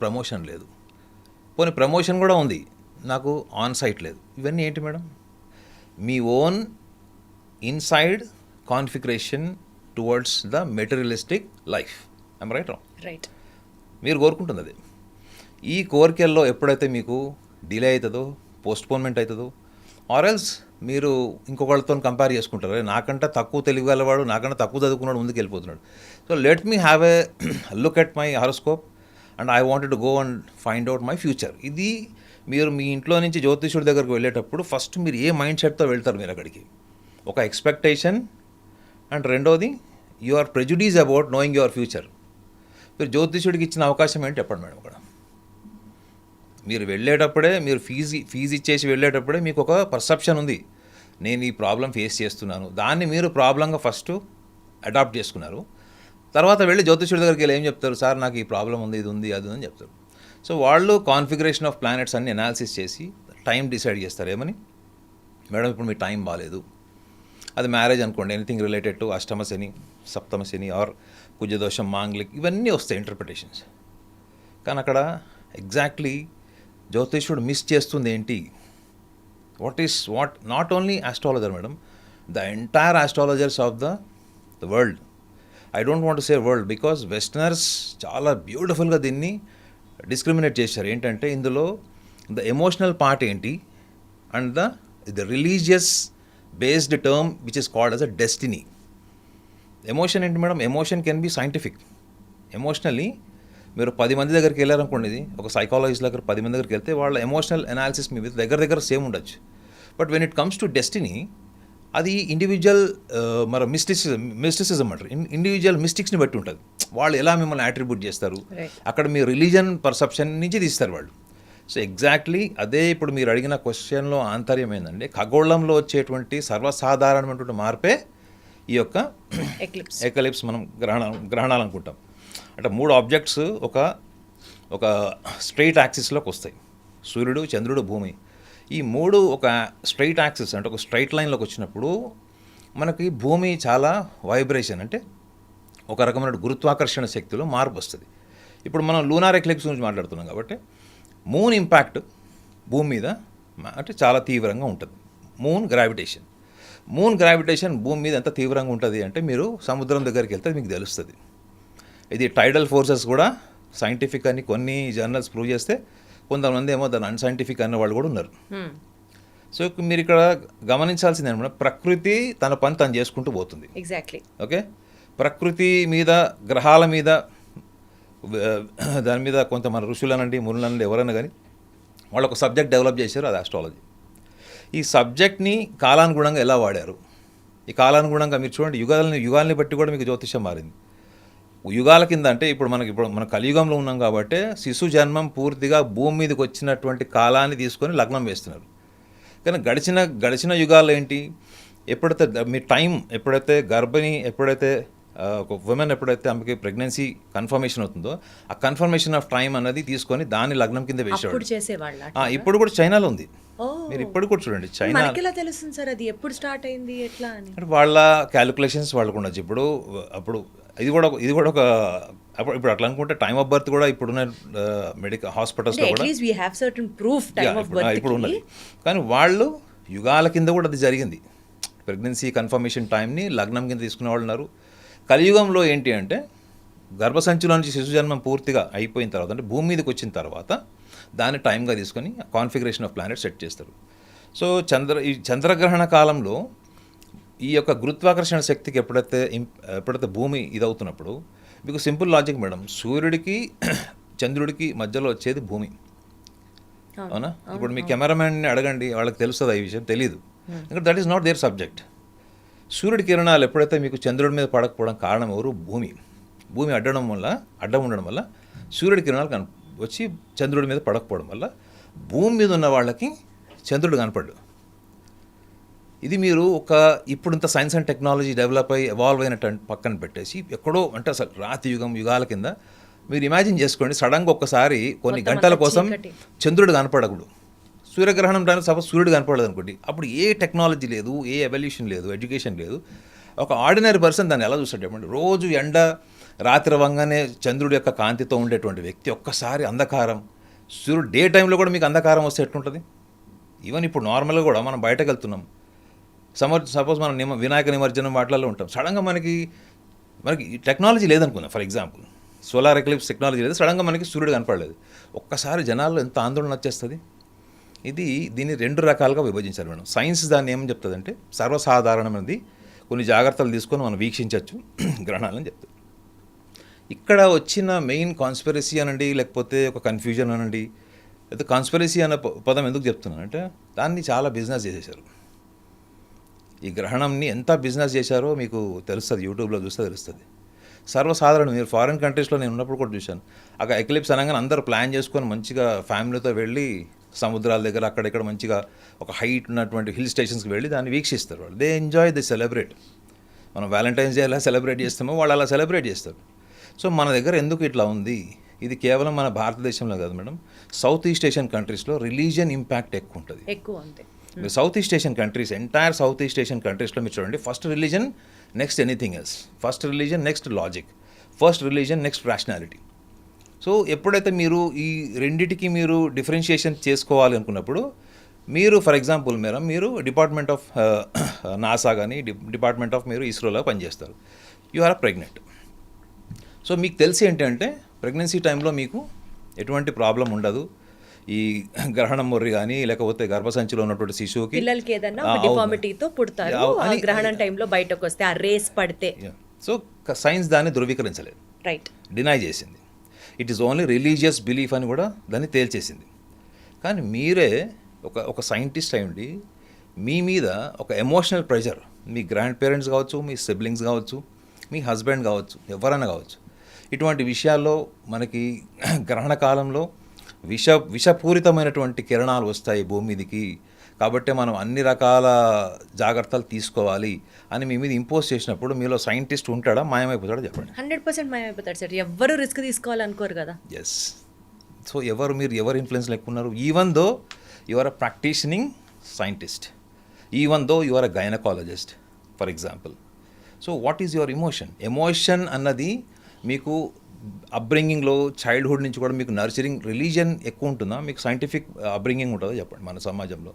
ప్రమోషన్ లేదు, పోనీ ప్రమోషన్ కూడా ఉంది, నాకు ఆన్ సైట్ లేదు. ఇవన్నీ ఏంటి madam? Me own inside configuration towards the materialistic life. I'm right wrong? Right. మీరు కోరుకుంటుంది అది. ఈ కోరికల్లో ఎప్పుడైతే మీకు డిలే అవుతుందో, పోస్ట్పోన్మెంట్ అవుతుందో, ఆర్ ఎల్స్ మీరు ఇంకొకళ్ళతో కంపేర్ చేసుకుంటారు, నాకంటే తక్కువ తెలియగలవాడు, నాకంటే తక్కువ చదువుకున్నాడు ముందుకు వెళ్ళిపోతున్నాడు. So let me have a look at my horoscope and I wanted to go and find out my future. ఇది మీరు మీ ఇంట్లో నుంచి జ్యోతిష్యుడి దగ్గరకు వెళ్ళేటప్పుడు ఫస్ట్ మీరు ఏ మైండ్ సెట్తో వెళ్తారు మీరు అక్కడికి? ఒక ఎక్స్పెక్టేషన్ అండ్ రెండోది you are prejudice about knowing your future. మీరు జ్యోతిష్యుడికి ఇచ్చిన అవకాశం ఏంటి చెప్పండి మేడం. అక్కడ మీరు వెళ్ళేటప్పుడే, మీరు ఫీజు ఇచ్చేసి వెళ్ళేటప్పుడే మీకు ఒక పర్సెప్షన్ ఉంది, నేను ఈ ప్రాబ్లం ఫేస్ చేస్తున్నాను. దాన్ని మీరు ప్రాబ్లంగా ఫస్ట్ అడాప్ట్ చేసుకున్నారు. తర్వాత వెళ్ళి జ్యోతిష్యుడి దగ్గరికి వెళ్ళి ఏం చెప్తారు, సార్ నాకు ఈ ప్రాబ్లం ఉంది, ఇది ఉంది, అది అని చెప్తారు. సో వాళ్ళు కాన్ఫిగరేషన్ ఆఫ్ ప్లానెట్స్ అన్ని అనాలిసిస్ చేసి టైం డిసైడ్ చేస్తారు. ఏమని, మేడం ఇప్పుడు మీ టైం బాగాలేదు, అది మ్యారేజ్ అనుకోండి, ఎనీథింగ్ రిలేటెడ్ టు అష్టమ శని, సప్తమ శని ఆర్ కుజదోషం, మాంగ్లిక్, ఇవన్నీ వస్తాయి ఇంటర్ప్రిటేషన్స్. కానీ అక్కడ ఎగ్జాక్ట్లీ జ్యోతిష్యుడు మిస్ చేస్తుంది ఏంటి, what not only astrologer madam, the entire astrologers of the world. I don't want to say world because westerners చాలా బ్యూటిఫుల్గా దీన్ని డిస్క్రిమినేట్ చేశారు. ఏంటంటే ఇందులో ద ఎమోషనల్ పార్ట్ ఏంటి and the religious based term which is called as a destiny. Emotion ఏంటి madam, emotion can be scientific. Emotionally మీరు 10 మంది దగ్గరికి వెళ్ళారనుకోండి, ఇది ఒక సైకాలజిస్ట్ దగ్గర 10 మంది దగ్గరికి వెళ్తే వాళ్ళ ఎమోషనల్ అనాలిసిస్ మీ దగ్గర సేమ్ ఉండొచ్చు. But when it comes to destiny, అది ఇండివిజువల్ మరి మిస్టిసిజం అంటారు, ఇండివిజువల్ మిస్టిక్స్ని బట్టి ఉంటుంది. వాళ్ళు ఎలా మిమ్మల్ని అట్రిబ్యూట్ చేస్తారు, అక్కడ మీ రిలీజన్ పర్సెప్షన్ నుంచి తీస్తారు వాళ్ళు. సో ఎగ్జాక్ట్లీ అదే ఇప్పుడు మీరు అడిగిన క్వశ్చన్లో ఆంతర్యం ఏంటంటే, ఖగోళంలో వచ్చేటువంటి సర్వసాధారణమైనటువంటి మార్పే ఈ యొక్క ఎకలిప్స్ మనం గ్రహణాలు అనుకుంటాం. అంటే 3 ఆబ్జెక్ట్స్ ఒక స్ట్రైట్ యాక్సిస్లోకి వస్తాయి, సూర్యుడు, చంద్రుడు, భూమి. ఈ 3 ఒక స్ట్రైట్ యాక్సిస్ అంటే ఒక స్ట్రైట్ లైన్లోకి వచ్చినప్పుడు మనకి భూమి చాలా వైబ్రేషన్, అంటే ఒక రకమైన గురుత్వాకర్షణ శక్తిలో మార్పు వస్తుంది. ఇప్పుడు మనం లూనార్ ఎక్లిప్స్ గురించి మాట్లాడుతున్నాం కాబట్టి మూన్ ఇంపాక్ట్ భూమి మీద అంటే చాలా తీవ్రంగా ఉంటుంది. మూన్ గ్రావిటేషన్ భూమి మీద ఎంత తీవ్రంగా ఉంటుంది అంటే మీరు సముద్రం దగ్గరికి వెళ్తే మీకు తెలుస్తుంది. ఇది టైడల్ ఫోర్సెస్ కూడా సైంటిఫిక్ అని కొన్ని జర్నల్స్ ప్రూవ్ చేస్తే, కొంతమంది ఏమో దాని అన్సైంటిఫిక్ అన్న వాళ్ళు కూడా ఉన్నారు. సో మీరు ఇక్కడ గమనించాల్సింది ఏంటంటే, ప్రకృతి తన పని తను చేసుకుంటూ పోతుంది. ఎగ్జాక్ట్లీ. ఓకే, ప్రకృతి మీద, గ్రహాల మీద, దాని మీద కొంత మన ఋషులనండి, మునులనండి, ఎవరైనా కానీ వాళ్ళు ఒక సబ్జెక్ట్ డెవలప్ చేశారు, అది ఆస్ట్రాలజీ. ఈ సబ్జెక్ట్ని కాలానుగుణంగా ఎలా వాడారు, ఈ కాలానుగుణంగా మీరు చూడండి, యుగాల్ని బట్టి కూడా మీకు జ్యోతిష్యం మారింది. యుగాల కింద అంటే ఇప్పుడు మన కలియుగంలో ఉన్నాం కాబట్టి శిశు జన్మం పూర్తిగా భూమి మీదకి వచ్చినటువంటి కాలాన్ని తీసుకొని లగ్నం వేస్తున్నారు. కానీ గడిచిన యుగాల్లో ఏంటి, ఎప్పుడైతే మీ టైం, ఎప్పుడైతే గర్భిణి, ఎప్పుడైతే ఒక ఉమెన్ ఎప్పుడైతే ఆమెకి ప్రెగ్నెన్సీ కన్ఫర్మేషన్ అవుతుందో, ఆ కన్ఫర్మేషన్ ఆఫ్ టైం అన్నది తీసుకొని దాన్ని లగ్నం కింద వేసేవాడు. ఇప్పుడు కూడా చైనాలో ఉంది. మీరు ఇప్పుడు కూడా చూడండి, చైనా తెలుస్తుంది సార్ అది ఎప్పుడు స్టార్ట్ అయింది ఎట్లా అని, వాళ్ళ క్యాలిక్యులేషన్స్ వాళ్ళకు ఉండొచ్చు. అప్పుడు ఇది కూడా ఒక ఇప్పుడు అట్లా అనుకుంటే టైమ్ ఆఫ్ బర్త్ కూడా ఇప్పుడున్న మెడికల్ హాస్పిటల్స్లో కూడా ఇప్పుడు ఉన్నది. కానీ వాళ్ళు యుగాల కింద కూడా అది జరిగింది. ప్రెగ్నెన్సీ కన్ఫర్మేషన్ టైంని లగ్నం కింద తీసుకునే వాళ్ళు ఉన్నారు. కలియుగంలో ఏంటి అంటే, గర్భసంచిలో నుంచి శిశు జన్మం పూర్తిగా అయిపోయిన తర్వాత, అంటే భూమి మీదకి వచ్చిన తర్వాత దాన్ని టైంగా తీసుకొని కాన్ఫిగరేషన్ ఆఫ్ ప్లానెట్ సెట్ చేస్తారు. సో ఈ చంద్రగ్రహణ కాలంలో ఈ యొక్క గురుత్వాకర్షణ శక్తికి ఎప్పుడైతే భూమి ఇదవుతున్నప్పుడు, మీకు సింపుల్ లాజిక్ మేడం, సూర్యుడికి చంద్రుడికి మధ్యలో వచ్చేది భూమి, అవునా? ఇప్పుడు మీ కెమెరామెన్ని అడగండి, వాళ్ళకి తెలుస్తుంది ఈ విషయం, తెలీదు. ఎందుకంటే that is not their subject. సూర్యుడి కిరణాలు ఎప్పుడైతే మీకు చంద్రుడి మీద పడకపోవడం కారణం ఎవరు? భూమి అడ్డం ఉండడం వల్ల సూర్యుడి కిరణాలు వచ్చి చంద్రుడి మీద పడకపోవడం వల్ల భూమి మీద ఉన్న వాళ్ళకి చంద్రుడు కనపడ్డు. ఇది మీరు ఇప్పుడు ఇంత సైన్స్ అండ్ టెక్నాలజీ డెవలప్ అయ్యి ఎవాల్వ్ అయినట్టు పక్కన పెట్టేసి, ఎక్కడో అంటే అసలు యుగాల కింద మీరు ఇమాజిన్ చేసుకోండి, సడన్గా ఒక్కసారి కొన్ని గంటల కోసం చంద్రుడు కనపడకూడదు. సూర్యగ్రహణం టైంలో సపోజ్ సూర్యుడు కనపడదు అనుకోండి, అప్పుడు ఏ టెక్నాలజీ లేదు, ఏ ఎవల్యూషన్ లేదు, ఎడ్యుకేషన్ లేదు. ఒక ఆర్డినరీ పర్సన్ దాన్ని ఎలా చూస్తాడు చెప్పండి? రోజు ఎండ, రాత్రి అవ్వగానే చంద్రుడి యొక్క కాంతితో ఉండేటువంటి వ్యక్తి ఒక్కసారి అంధకారం, సూర్యుడు డే టైంలో కూడా మీకు అంధకారం వస్తే ఎట్లుంటుంది? ఈవెన్ ఇప్పుడు నార్మల్గా కూడా మనం బయటకు వెళ్తున్నాం, సపోజ్ మనం వినాయక నిమజ్జనం వాటిల్లో ఉంటాం, సడన్గా మనకి టెక్నాలజీ లేదనుకుందాం, for example solar eclipse technology లేదు, సడన్గా మనకి సూర్యుడు కనపడలేదు, ఒక్కసారి జనాల్లో ఎంత ఆందోళన వచ్చేస్తుంది. దీన్ని 2 రకాలుగా విభజించారు మేడం. సైన్స్ దాన్ని ఏమని చెప్తుందంటే సర్వసాధారణమైనది, కొన్ని జాగ్రత్తలు తీసుకొని మనం వీక్షించవచ్చు గ్రహణాలని చెప్తుంది. ఇక్కడ వచ్చిన మెయిన్ కాన్స్పిరసీ అనండి, లేకపోతే ఒక కన్ఫ్యూజన్ అనండి, అయితే కాన్స్పిరసీ అన్న పదం ఎందుకు చెప్తున్నానంటే దాన్ని చాలా బిజినెస్ చేసేసారు. ఈ గ్రహణంని ఎంత బిజినెస్ చేశారో మీకు తెలుస్తుంది, యూట్యూబ్లో చూస్తే తెలుస్తుంది. సర్వసాధారణం, మీరు ఫారిన్ కంట్రీస్లో నేను ఉన్నప్పుడు కూడా చూశాను. అక్కడ ఎక్లిప్స్ అనగానే అందరూ ప్లాన్ చేసుకొని మంచిగా ఫ్యామిలీతో వెళ్ళి సముద్రాల దగ్గర అక్కడెక్కడ మంచిగా ఒక హైట్ ఉన్నటువంటి హిల్ స్టేషన్స్కి వెళ్ళి దాన్ని వీక్షిస్తారు. వాళ్ళు దే ఎంజాయ్, ది సెలబ్రేట్. మనం వ్యాలంటైన్స్ డే ఎలా సెలబ్రేట్ చేస్తామో వాళ్ళు అలా సెలబ్రేట్ చేస్తారు. సో మన దగ్గర ఎందుకు ఇట్లా ఉంది? ఇది కేవలం మన భారతదేశంలో కాదు మేడం, సౌత్ ఈస్ట్ ఏషియన్ కంట్రీస్లో రిలీజియన్ ఇంపాక్ట్ ఎక్కువ ఉంటుంది. ఎక్కువ అంతే. మీరు south east Asian countries, entire south east Asian కంట్రీస్లో మీరు చూడండి, first religion next anything else, first religion next logic, first religion next rationality. So ఎప్పుడైతే మీరు ఈ రెండిటికి మీరు డిఫరెన్షియేషన్ చేసుకోవాలి అనుకున్నప్పుడు మీరు ఫర్ ఎగ్జాంపుల్ మీరు డిపార్ట్మెంట్ ఆఫ్ నాసా కానీ డిపార్ట్మెంట్ ఆఫ్ మీరు ఇస్రోలో పనిచేస్తారు. You are pregnant. సో మీకు తెలిసి ఏంటంటే ప్రెగ్నెన్సీ టైంలో మీకు ఎటువంటి ప్రాబ్లం ఉండదు. ఈ గ్రహణం మొర్రి కానీ లేకపోతే గర్భసంచిలో ఉన్నటువంటి శిశువుకి పిల్లలకి ఏదైనా డిఫార్మిటీతో పుడతారు, ఆ గ్రహణం టైంలో బయటకు వస్తే ఆ రేస్ పడితే. సో సైన్స్ దాన్ని ధృవీకరించలేదు, రైట్, డినై చేసింది. It is only religious belief అని కూడా దాన్ని తేల్చేసింది. కానీ మీరే ఒక సైంటిస్ట్ అయ్యండి, మీ మీద ఒక ఎమోషనల్ ప్రెషర్, మీ గ్రాండ్ పేరెంట్స్ కావచ్చు, మీ సిబ్లింగ్స్ కావచ్చు, మీ హస్బెండ్ కావచ్చు, ఎవరైనా కావచ్చు, ఇటువంటి విషయాల్లో మనకి గ్రహణ కాలంలో విషపూరితమైనటువంటి కిరణాలు వస్తాయి భూమి మీదకి, కాబట్టి మనం అన్ని రకాల జాగ్రత్తలు తీసుకోవాలి అని మీ మీద ఇంపోజ్ చేసినప్పుడు మీలో సైంటిస్ట్ ఉంటాడా, మాయమైపోతాడా చెప్పండి? 100% మాయమైపోతాడు సార్. ఎవ్వరు రిస్క్ తీసుకోవాలనుకోరు కదా. ఎస్. సో మీరు ఎవరు ఇన్ఫ్లుయెన్స్ లేకున్నారు? Even though you are a practitioning scientist, even though you are a gynaecologist for example. So what is your emotion అన్నది మీకు అప్బ్రింగింగ్లో చైల్డ్హుడ్ నుంచి కూడా మీకు నర్చరింగ్ రిలీజియన్ ఎక్కువ ఉంటుందా, మీకు సైంటిఫిక్ అప్బ్రింగింగ్ ఉంటుందో చెప్పండి? మన సమాజంలో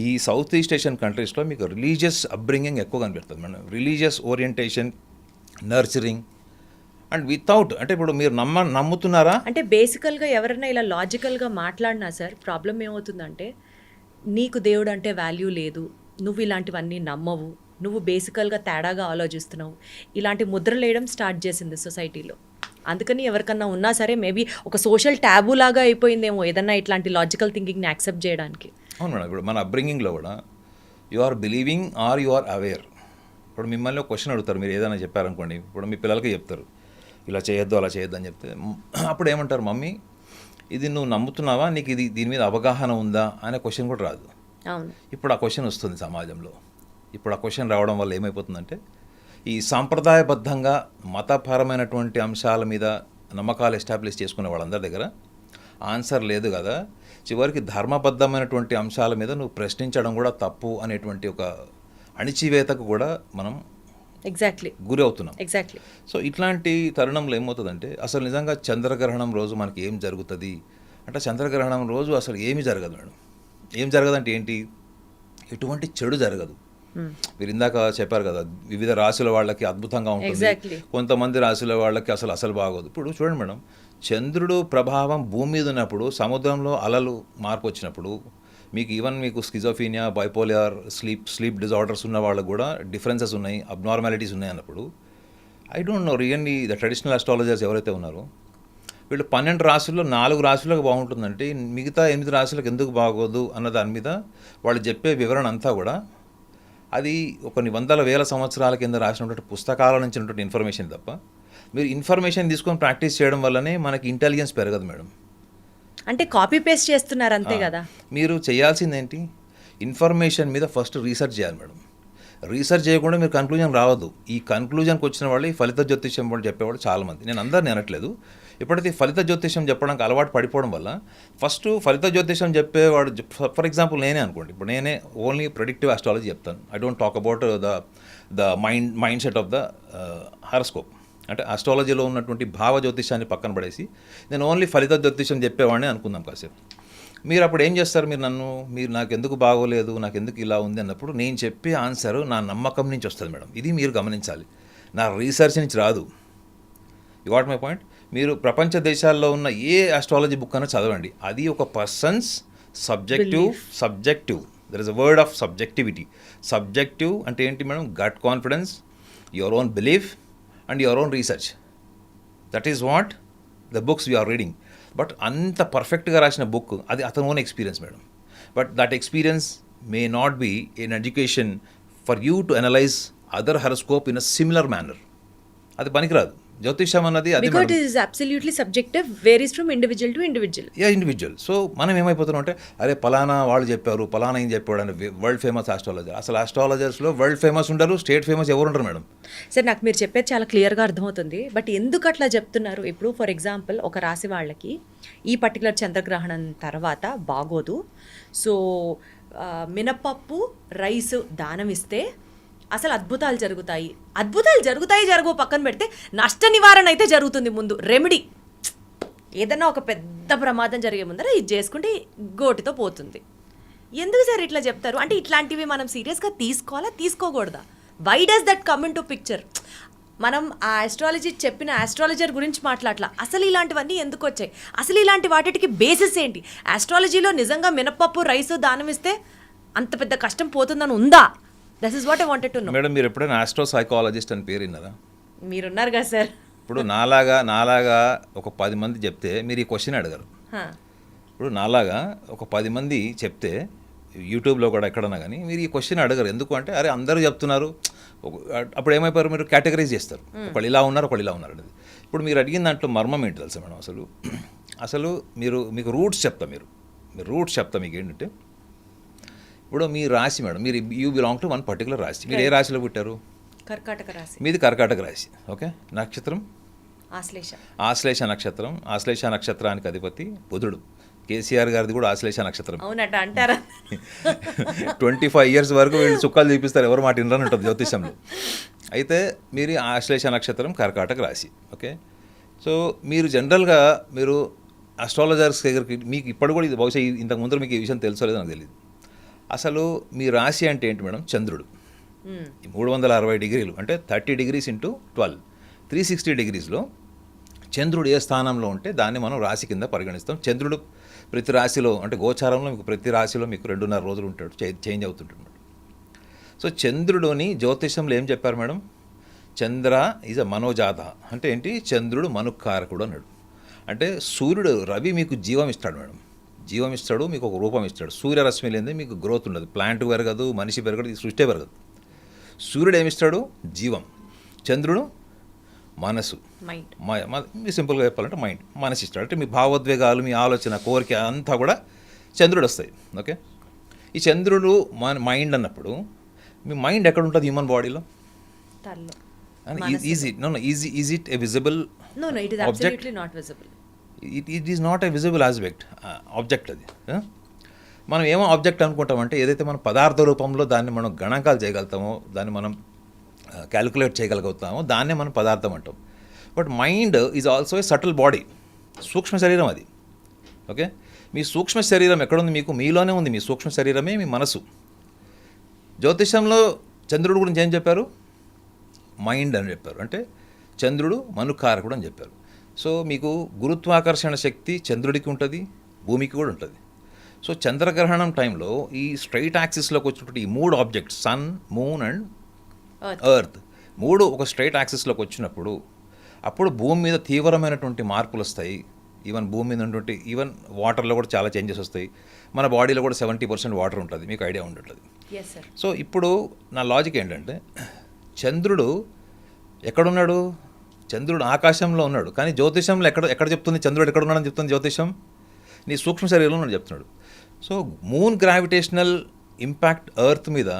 ఈ సౌత్ ఈస్ట్ ఏషియన్ కంట్రీస్లో మీకు రిలీజియస్ అప్బ్రింగింగ్ ఎక్కువ కనిపిస్తుంది madam. Religious orientation, nurturing and without, అంటే ఇప్పుడు మీరు నమ్ముతున్నారా అంటే బేసికల్గా ఎవరైనా ఇలా లాజికల్గా మాట్లాడినా సార్ ప్రాబ్లం ఏమవుతుందంటే, నీకు దేవుడు అంటే వాల్యూ లేదు, నువ్వు ఇలాంటివన్నీ నమ్మవు, నువ్వు బేసికల్గా తేడాగా ఆలోచిస్తున్నావు, ఇలాంటి ముద్రలు వేయడం స్టార్ట్ చేసింది సొసైటీలో. అందుకని ఎవరికన్నా ఉన్నా సరే మేబీ ఒక సోషల్ ట్యాబు లాగా అయిపోయిందేమో ఏదన్నా ఇట్లాంటి లాజికల్ థింకింగ్ని యాక్సెప్ట్ చేయడానికి. అవును మేడం. ఇప్పుడు మన అప్బ్రింగింగ్లో కూడా you are believing or you are aware. ఇప్పుడు మిమ్మల్ని ఒక క్వశ్చన్ అడుగుతారు, మీరు ఏదైనా చెప్పారనుకోండి, ఇప్పుడు మీ పిల్లలకి చెప్తారు ఇలా చేయొద్దు అలా చేయొద్దు అని చెప్తే అప్పుడు ఏమంటారు, మమ్మీ ఇది నువ్వు నమ్ముతున్నావా, నీకు దీని మీద అవగాహన ఉందా అనే క్వశ్చన్ కూడా రాదు. అవును. ఇప్పుడు ఆ క్వశ్చన్ వస్తుంది సమాజంలో. ఇప్పుడు ఆ క్వశ్చన్ రావడం వల్ల ఏమైపోతుందంటే, ఈ సాంప్రదాయబద్ధంగా మతపరమైనటువంటి అంశాల మీద నమ్మకాలు ఎస్టాబ్లిష్ చేసుకునే వాళ్ళందరి దగ్గర ఆన్సర్ లేదు కదా, చివరికి ధర్మబద్ధమైనటువంటి అంశాల మీద నువ్వు ప్రశ్నించడం కూడా తప్పు అనేటువంటి ఒక అణిచివేతకు కూడా మనం గురి అవుతున్నాం. ఎగ్జాక్ట్లీ. సో ఇట్లాంటి తరుణంలో ఏమవుతుందంటే, అసలు నిజంగా చంద్రగ్రహణం రోజు మనకి ఏం జరుగుతుంది అంటే, చంద్రగ్రహణం రోజు అసలు ఏమీ జరగదు మేడం. ఏం జరగదంటే ఏంటి, ఎటువంటి చెడు జరగదు. మీరు ఇందాక చెప్పారు కదా, వివిధ రాశుల వాళ్ళకి అద్భుతంగా ఉంటుంది, కొంతమంది రాశుల వాళ్ళకి అసలు బాగోదు. ఇప్పుడు చూడండి మేడం, చంద్రుడు ప్రభావం భూమి మీద ఉన్నప్పుడు, సముద్రంలో అలలు మార్పు వచ్చినప్పుడు, మీకు మీకు స్కిజోఫీనియా, బైపోలార్, స్లీప్ డిజార్డర్స్ ఉన్న వాళ్ళకు కూడా డిఫరెన్సెస్ ఉన్నాయి, అబ్నార్మాలిటీస్ ఉన్నాయి అన్నప్పుడు, I don't know really the traditional astrologers ఎవరైతే ఉన్నారో వీళ్ళు 12 రాశుల్లో 4 రాశులకు బాగుంటుందంటే మిగతా 8 రాశులకు ఎందుకు బాగోదు అన్న దాని మీద వాళ్ళు చెప్పే వివరణ అంతా కూడా అది కొన్ని వందల వేల సంవత్సరాల కింద రాసినటువంటి పుస్తకాల నుంచి ఉన్నటువంటి ఇన్ఫర్మేషన్ తప్ప, మీరు ఇన్ఫర్మేషన్ తీసుకొని ప్రాక్టీస్ చేయడం వల్లనే మనకి ఇంటెలిజెన్స్ పెరగదు మేడం. అంటే కాపీ పేస్ట్ చేస్తున్నారు అంతే కదా. మీరు చేయాల్సింది ఏంటి, ఇన్ఫర్మేషన్ మీద ఫస్ట్ రీసెర్చ్ చేయాలి మేడం. రీసెర్చ్ చేయకుండా మీరు కన్క్లూజన్ రావద్దు. ఈ కన్క్లూజన్కి వచ్చిన వాళ్ళు ఈ ఫలిత జ్యోతిష్యం వాళ్ళు చెప్పేవాళ్ళు చాలామంది, నేను అందరిని అనట్లేదు. ఎప్పుడైతే ఫలిత జ్యోతిష్యం చెప్పడానికి అలవాటు పడిపోవడం వల్ల ఫస్ట్ ఫలిత జ్యోతిష్యం చెప్పేవాడు, ఫర్ ఎగ్జాంపుల్ నేనే అనుకోండి, ఇప్పుడు నేనే ఓన్లీ ప్రెడిక్టివ్ ఆస్ట్రాలజీ చెప్తాను. I don't talk about the mind set of the horoscope. అంటే ఆస్ట్రాలజీలో ఉన్నటువంటి భావ జ్యోతిష్యాన్ని పక్కన పడేసి నేను ఓన్లీ ఫలిత జ్యోతిష్యం చెప్పేవాడిని అనుకుందాం కాసేపు. మీరు అప్పుడు ఏం చేస్తారు, మీరు నాకు ఎందుకు బాగోలేదు, నాకు ఎందుకు ఇలా ఉంది అన్నప్పుడు నేను చెప్పే ఆన్సర్ నా నమ్మకం నుంచి వస్తుంది మేడం. ఇది మీరు గమనించాలి, నా రీసెర్చ్ నుంచి రాదు. You got my point. మీరు ప్రపంచ దేశాల్లో ఉన్న ఏ ఆస్ట్రాలజీ బుక్ అయినా చదవండి, అది ఒక person's subjective there is a word of subjectivity. Subjective అంటే ఏంటి madam? Gut confidence, your own belief and your own research. That is what the books we're reading. But అంత పర్ఫెక్ట్గా రాసిన బుక్ అది అతని own experience madam. But that experience may not be in education for you to analyse other horoscope in a similar manner. అది పనికిరాదు. జ్యోతిషం అన్నది అది because it is absolutely subjective, varies from individual to individual. Individual. So మనం ఏమైపోతున్నాం అంటే అరే పలానా వాళ్ళు చెప్పారు, పలానా ఏం చెప్పాడు అని వరల్డ్ ఫేమస్ ఆస్ట్రాలజర్. అసలు ఆస్ట్రాలజర్స్లో వరల్డ్ ఫేమస్ ఉండరు, స్టేట్ ఫేమస్ ఎవరు ఉంటారు మేడం? సార్ నాకు మీరు చెప్పేది చాలా క్లియర్గా అర్థమవుతుంది. బట్ ఎందుకు అట్లా చెప్తున్నారు? ఇప్పుడు ఫర్ ఎగ్జాంపుల్ ఒక రాశి వాళ్ళకి ఈ పర్టికులర్ చంద్రగ్రహణం తర్వాత బాగోదు, సో మినపప్పు రైస్ దానం ఇస్తే అసలు అద్భుతాలు జరుగుతాయి జరగవు పక్కన పెడితే నష్ట నివారణ అయితే జరుగుతుంది. ముందు రెమెడీ ఏదన్నా ఒక పెద్ద ప్రమాదం జరిగే ముందర ఇది చేసుకుంటే గోటితో పోతుంది. ఎందుకు సార్ ఇట్లా చెప్తారు? అంటే ఇట్లాంటివి మనం సీరియస్గా తీసుకోవాలా, తీసుకోకూడదా? Why does that come into picture? మనం ఆ ఆస్ట్రాలజీ చెప్పిన ఆస్ట్రాలజర్ గురించి మాట్లాడలా, అసలు ఇలాంటివన్నీ ఎందుకు వచ్చాయి, అసలు ఇలాంటి వాటికి బేసిస్ ఏంటి? ఆస్ట్రాలజీలో నిజంగా మినపప్పు రైస్ దానం ఇస్తే అంత పెద్ద కష్టం పోతుందని ఉందా? That is what I wanted to know. Madam మీరు ఎప్పుడైనా ఆస్ట్రో సైకాలజిస్ట్ అని పేరు విన్నారా? మీరున్నారు కదా సార్. ఇప్పుడు నాలాగా ఒక 10 మంది చెప్తే మీరు ఈ క్వశ్చన్ అడగరు. ఇప్పుడు నాలాగా ఒక 10 మంది చెప్తే యూట్యూబ్లో కూడా ఎక్కడన్నా కానీ మీరు ఈ క్వశ్చన్ అడగరు. ఎందుకు అంటే అరే అందరూ చెప్తున్నారు, అప్పుడు ఏమైపోయారు మీరు కేటగరైజ్ చేస్తారు, ఒకళ్ళు ఇలా ఉన్నారు ఒకళ్ళు ఇలా ఉన్నారు అనేది. ఇప్పుడు మీరు అడిగిన దాంట్లో మర్మం ఏంటి తెలుసా మేడం? అసలు మీకు రూట్స్ చెప్తా, మీరు రూట్స్ చెప్తా మీకు ఏంటంటే, ఇప్పుడు మీ రాశి మేడం, మీరు you belong to one particular రాశి. మీరు ఏ రాశిలో పుట్టారు? కర్కాటక రాశి. మీది కర్కాటక రాశి. ఓకే. నక్షత్రం ఆశ్లేష నక్షత్రం. ఆశ్లేష నక్షత్రానికి అధిపతి బుధుడు. కేసీఆర్ గారిది కూడా ఆశ్లేష నక్షత్రం. అవునట అంటారా? 25 years వరకు వీళ్ళు చుక్కాలు చూపిస్తారు, ఎవరు మాట వినరని ఉంటుంది జ్యోతిషంలో. అయితే మీరు ఆశ్లేష నక్షత్రం కర్కాటక రాశి. ఓకే. సో మీరు జనరల్గా మీరు ఆస్ట్రాలజర్స్ దగ్గరికి మీకు ఇప్పుడు కూడా ఇది బహుశా ఇంతకు ముందు మీకు ఈ విషయం తెలుసో లేదో నాకు తెలియదు. అసలు మీ రాశి అంటే ఏంటి మేడం? చంద్రుడు. 360 degrees అంటే 30 degrees into 12, 360 degreesలో చంద్రుడు ఏ స్థానంలో ఉంటే దాన్ని మనం రాశి కింద పరిగణిస్తాం. చంద్రుడు ప్రతి రాశిలో అంటే గోచారంలో మీకు ప్రతి రాశిలో మీకు 2.5 రోజులు ఉంటాడు, చేంజ్ అవుతుంటాడు మేడం. సో చంద్రుడుని జ్యోతిషంలో ఏం చెప్పారు మేడం? Chandra is a మనోజాత. అంటే ఏంటి? చంద్రుడు మనుకారకుడు అన్నాడు. అంటే సూర్యుడు రవి మీకు జీవం ఇస్తాడు మేడం, జీవం ఇస్తాడు, మీకు ఒక రూపం ఇస్తాడు. సూర్యరశ్మి లేనిదే మీకు గ్రోత్ ఉండదు, ప్లాంట్ పెరగదు, మనిషి పెరగదు, ఈ సృష్టి పెరగదు. సూర్యుడు ఏమిస్తాడు? జీవం. చంద్రుడు మనసు, మీ సింపుల్గా చెప్పాలంటే మైండ్, మనసు ఇస్తాడు. అంటే మీ భావోద్వేగాలు, మీ ఆలోచన, కోరిక అంతా కూడా చంద్రుడు వస్తాయి. ఓకే. ఈ చంద్రుడు మైండ్ అన్నప్పుడు మీ మైండ్ ఎక్కడ ఉంటుంది హ్యూమన్ బాడీలో? Is it a visible object? It is not a visible object అది. మనం ఏమో ఆబ్జెక్ట్ అనుకుంటామంటే ఏదైతే మనం పదార్థ రూపంలో దాన్ని మనం గణాంకాలు చేయగలుగుతామో, దాన్ని మనం క్యాలిక్యులేట్ చేయగలుగుతామో దాన్నే మనం పదార్థం అంటాం. But mind is also a subtle body, సూక్ష్మ శరీరం అది. ఓకే. మీ సూక్ష్మ శరీరం ఎక్కడుంది? మీలోనే ఉంది. మీ సూక్ష్మ శరీరమే మీ మనసు. జ్యోతిషంలో చంద్రుడు గురించి ఏం చెప్పారు? మైండ్ అని చెప్పారు. అంటే చంద్రుడు మనుకారకుడు అని చెప్పారు. సో మీకు గురుత్వాకర్షణ శక్తి చంద్రుడికి ఉంటుంది, భూమికి కూడా ఉంటుంది. సో చంద్రగ్రహణం టైంలో ఈ స్ట్రైట్ యాక్సిస్లోకి వచ్చినటువంటి ఈ 3 objects, sun, moon and earth, 3 ఒక స్ట్రైట్ యాక్సిస్లోకి వచ్చినప్పుడు అప్పుడు భూమి మీద తీవ్రమైనటువంటి మార్పులు వస్తాయి. భూమి మీద ఉన్నటువంటి వాటర్లో కూడా చాలా చేంజెస్ వస్తాయి. మన బాడీలో కూడా 70% వాటర్ ఉంటుంది, మీకు ఐడియా ఉంటుంది. సో ఇప్పుడు నా లాజిక్ ఏంటంటే, చంద్రుడు ఎక్కడున్నాడు? చంద్రుడు ఆకాశంలో ఉన్నాడు. కానీ జ్యోతిషంలో ఎక్కడ చెప్తుంది చంద్రుడు ఎక్కడ ఉన్నాడని చెప్తుంది జ్యోతిషం? నీ సూక్ష్మ శరీరంలో ఉన్నాడు చెప్తున్నాడు. So moon gravitational impact earth మీద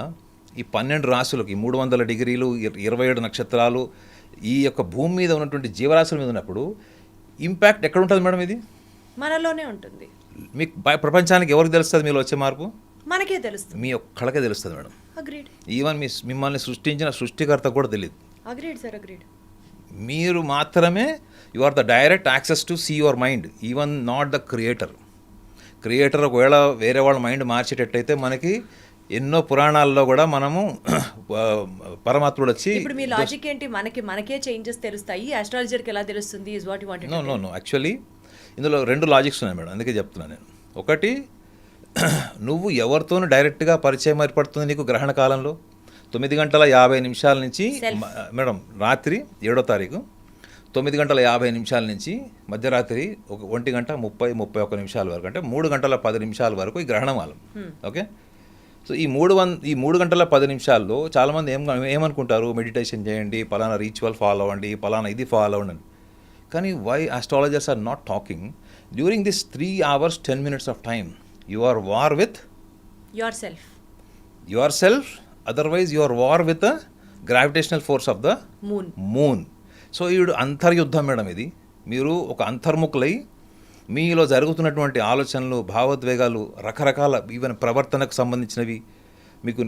ఈ 12 రాశులకి 300 degrees, 27 నక్షత్రాలు ఈ యొక్క భూమి మీద ఉన్నటువంటి జీవరాశుల మీద ఉన్నప్పుడు ఇంపాక్ట్ ఎక్కడ ఉంటుంది మేడం? ఇది మనలోనే ఉంటుంది. మీకు ప్రపంచానికి ఎవరికి తెలుస్తుంది మీలో వచ్చే మార్పు? మనకే తెలుస్తుంది, మీ ఒక్కళ్ళకే తెలుస్తుంది మేడం. అగ్రీడ్. ఈవెన్ మిమ్మల్ని సృష్టించిన సృష్టికర్త కూడా తెలియదు. Agreed sir, agreed. మీరు మాత్రమే you are the direct access to see your mind, even not the creator. ఒకవేళ వేరే వాళ్ళ మైండ్ మార్చేటట్టయితే మనకి ఎన్నో పురాణాల్లో కూడా మనము పరమాత్ముడు వచ్చి. ఇప్పుడు మీ లాజిక్ ఏంటి? మనకే చేంజెస్ తెలుస్తాయి, ఆస్ట్రాలజర్కి ఎలా తెలుస్తుంది? Is what you wanted. No actually ఇందులో 2 లాజిక్స్ ఉన్నాయి మేడం, అందుకే చెప్తున్నాను నేను. ఒకటి నువ్వు ఎవరితోనూ డైరెక్ట్గా పరిచయం ఏర్పడుతుంది నీకు గ్రహణ కాలంలో 9:50 నుంచి మేడం రాత్రి 7వ తారీఖు 9:50 నుంచి మధ్యరాత్రి 1:30-31 వరకు, అంటే 3:10 వరకు ఈ గ్రహణం కాలం. ఓకే, సో ఈ 3:10 చాలామంది ఏమనుకుంటారు, మెడిటేషన్ చేయండి, పలానా రిచువల్ ఫాలో అవ్వండి, పలానా ఇది ఫాలో అవ్వండి. కానీ why astrologers are not talking during this 3 hours 10 minutes of time you are war with yourself, otherwise you are war with the gravitational force of the moon. So ఈ అంతర్యుద్ధం madam ఇది. మీరు ఒక అంతర్ముఖులై మీలో జరుగుతున్నటువంటి ఆలోచనలు, భావోద్వేగాలు, రకరకాల ఈవెన్ ప్రవర్తనకు సంబంధించినవి, మీకు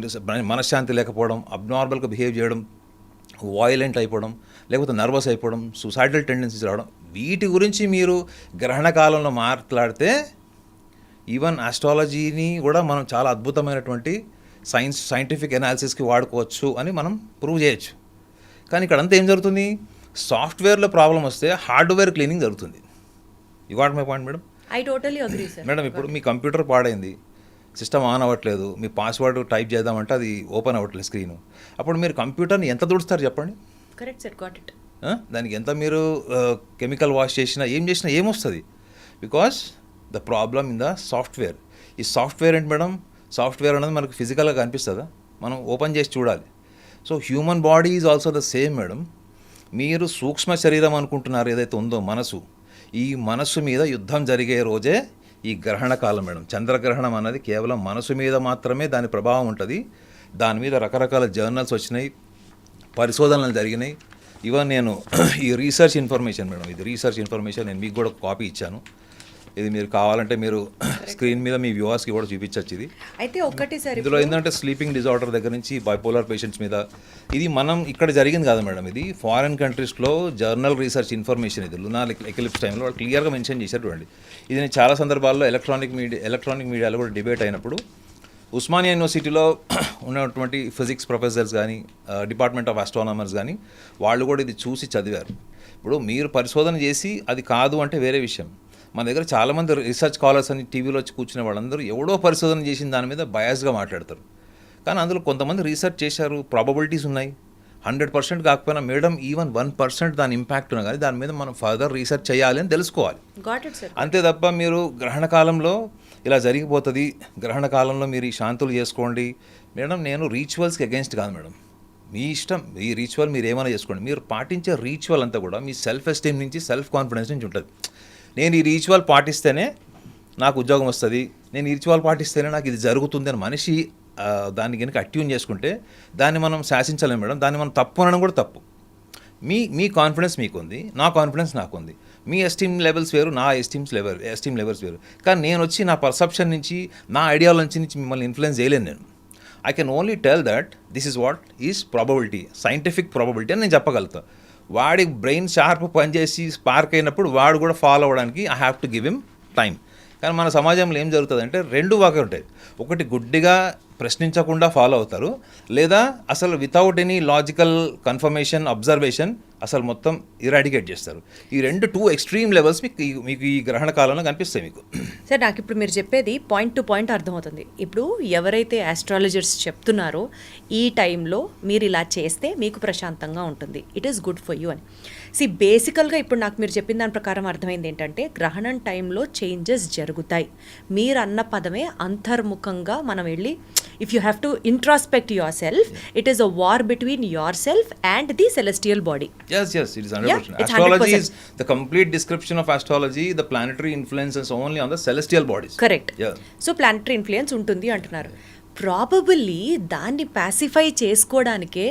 మనశ్శాంతి లేకపోవడం, అబ్నార్మల్గా బిహేవ్ చేయడం, వాయిలెంట్ అయిపోవడం, లేకపోతే నర్వస్ అయిపోవడం, సూసైడల్ టెండెన్సీస్ రావడం, వీటి గురించి మీరు గ్రహణ కాలంలో మాట్లాడితే ఈవెన్ ఆస్ట్రాలజీని కూడా మనం చాలా అద్భుతమైనటువంటి సైంటిఫిక్ ఎనాలిసిస్కి వాడుకోవచ్చు అని మనం ప్రూవ్ చేయొచ్చు. కానీ ఇక్కడంతా ఏం జరుగుతుంది, సాఫ్ట్వేర్లో ప్రాబ్లం వస్తే హార్డ్వేర్ క్లీనింగ్ జరుగుతుంది. You got my point madam? I totally agree sir. Madam ఇప్పుడు మీ కంప్యూటర్ పాడైంది, సిస్టమ్ ఆన్ అవ్వట్లేదు, మీ పాస్వర్డ్ టైప్ చేద్దామంటే అది ఓపెన్ అవ్వట్లేదు స్క్రీను. అప్పుడు మీరు కంప్యూటర్ని ఎంత దుడుస్తారు చెప్పండి? Correct sir, got it. దానికి ఎంత మీరు కెమికల్ వాష్ చేసినా ఏం చేసినా ఏమొస్తుంది? Because the problem in the software. ఈ సాఫ్ట్వేర్ ఏంటి మేడం? సాఫ్ట్వేర్ అనేది మనకు ఫిజికల్గా కనిపిస్తుందా? మనం ఓపెన్ చేసి చూడాలి. So human body is also the same madam. మీరు సూక్ష్మ శరీరం అనుకుంటున్నారు ఏదైతే ఉందో మనసు, ఈ మనస్సు మీద యుద్ధం జరిగే రోజే ఈ గ్రహణ కాలం మేడం. చంద్రగ్రహణం అన్నది కేవలం మనసు మీద మాత్రమే దాని ప్రభావం ఉంటుంది. దాని మీద రకరకాల జర్నల్స్ వచ్చినాయి, పరిశోధనలు జరిగినాయి. ఈవెన్ నేను ఈ రీసెర్చ్ ఇన్ఫర్మేషన్ మేడం, ఇది రీసెర్చ్ ఇన్ఫర్మేషన్ నేను మీకు కూడా కాపీ ఇచ్చాను. ఇది మీరు కావాలంటే మీరు స్క్రీన్ మీద మీ వ్యూవర్స్కి కూడా చూపించవచ్చు. ఇది అయితే ఒకటి సార్, ఇందులో ఏంటంటే స్లీపింగ్ డిజార్డర్ దగ్గర నుంచి బైపోలార్ పేషెంట్స్ మీద, ఇది మనం ఇక్కడ జరిగింది కాదు మేడం, ఇది ఫారిన్ కంట్రీస్లో జర్నల్ రీసెర్చ్ ఇన్ఫర్మేషన్. ఇది లునార్ ఎక్లిప్స్ టైంలో వాళ్ళు క్లియర్గా మెన్షన్ చేసేటువంటి. ఇది నేను చాలా సందర్భాల్లో ఎలక్ట్రానిక్ మీడియాలో కూడా డిబేట్ అయినప్పుడు ఉస్మానియా యూనివర్సిటీలో ఉన్నటువంటి ఫిజిక్స్ ప్రొఫెసర్స్ కానీ, డిపార్ట్మెంట్ ఆఫ్ ఆస్ట్రానమర్స్ కానీ, వాళ్ళు కూడా ఇది చూసి చదివారు. ఇప్పుడు మీరు పరిశోధన చేసి అది కాదు అంటే వేరే విషయం. మన దగ్గర చాలామంది రీసెర్చ్ స్కాలర్స్ అని టీవీలో వచ్చి కూర్చునే వాళ్ళందరూ ఎవడో పరిశోధన చేసిన దాని మీద బయాస్గా మాట్లాడతారు. కానీ అందులో కొంతమంది రీసెర్చ్ చేశారు, ప్రాబబిలిటీస్ ఉన్నాయి. 100% కాకపోయినా మేడం ఈవెన్ 1% దాని ఇంపాక్ట్ ఉన్నా కానీ దాని మీద మనం ఫర్దర్ రీసెర్చ్ చేయాలి అని తెలుసుకోవాలి. అంతే తప్ప మీరు గ్రహణ కాలంలో ఇలా జరిగిపోతుంది, గ్రహణ కాలంలో మీరు ఈ శాంతులు చేసుకోండి మేడం. నేను రీచువల్స్కి అగెన్స్ట్ కాదు మేడం, మీ ఇష్టం. ఈ రీచువల్ మీరు ఏమైనా చేసుకోండి. మీరు పాటించే రీచువల్ అంతా కూడా మీ సెల్ఫ్ ఎస్టీమ్ నుంచి, సెల్ఫ్ కాన్ఫిడెన్స్ నుంచి ఉంటుంది. నేను ఈ రీచువల్ పాటిస్తేనే నాకు ఉద్యోగం వస్తుంది, నేను ఈ రీచువల్ పాటిస్తేనే నాకు ఇది జరుగుతుంది అని మనిషి దాన్ని కనుక అట్యూన్ చేసుకుంటే దాన్ని మనం శాసించలేము మేడం. దాన్ని మనం తప్పు అనడం కూడా తప్పు. మీ కాన్ఫిడెన్స్ మీకుంది, నా కాన్ఫిడెన్స్ నాకుంది. మీ ఎస్టీమ్ లెవెల్స్ వేరు, నా ఎస్టీమ్ లెవెల్స్ వేరు. కానీ నేను వచ్చి నా పర్సెప్షన్ నుంచి, నా ఐడియాలజీ నుంచి మిమ్మల్ని ఇన్ఫ్లుయెన్స్ చేయలేను నేను. I can only tell that this is what is probability, scientific probability అని నేను చెప్పగలుగుతా. వాడి బ్రెయిన్ షార్ప్ పనిచేసి స్పార్క్ అయినప్పుడు వాడు కూడా ఫాలో అవ్వడానికి I have to give him time. కానీ మన సమాజంలో ఏం జరుగుతుందంటే రెండు వాకే ఉంటాయి. ఒకటి గుడ్డిగా ప్రశ్నించకుండా ఫాలో అవుతారు, లేదా అసలు without any logical confirmation, observation అసలు మొత్తం ఇరాడికేట్ చేస్తారు. ఈ రెండు 2 ఎక్స్ట్రీమ్ లెవెల్స్ మీకు ఈ గ్రహణ కాలంలో కనిపిస్తాయి మీకు. సార్ నాకు ఇప్పుడు మీరు చెప్పేది పాయింట్ టు పాయింట్ అర్థమవుతుంది. ఇప్పుడు ఎవరైతే ఆస్ట్రాలజర్స్ చెప్తున్నారో ఈ టైంలో మీరు ఇలా చేస్తే మీకు ప్రశాంతంగా ఉంటుంది, it is good for you అని. బేసికల్గా ఇప్పుడు నాకు మీరు చెప్పిన దాని ప్రకారం అర్థమైంది ఏంటంటే గ్రహణం టైంలో చేంజెస్ జరుగుతాయి. మీరు అన్న పదమే అంతర్ముఖంగా మనం వెళ్ళి, if you have to introspect your self, it is a war between your self and the celestial body. Yes, it is 100%. Yeah, astrology 100%. is the complete description of astrology. The planetary influence is only on the celestial bodies. Correct. Yeah. So planetary influence ఉంటుంది అంటున్నారు. Probably దాన్ని pacify చేసుకోవడానికే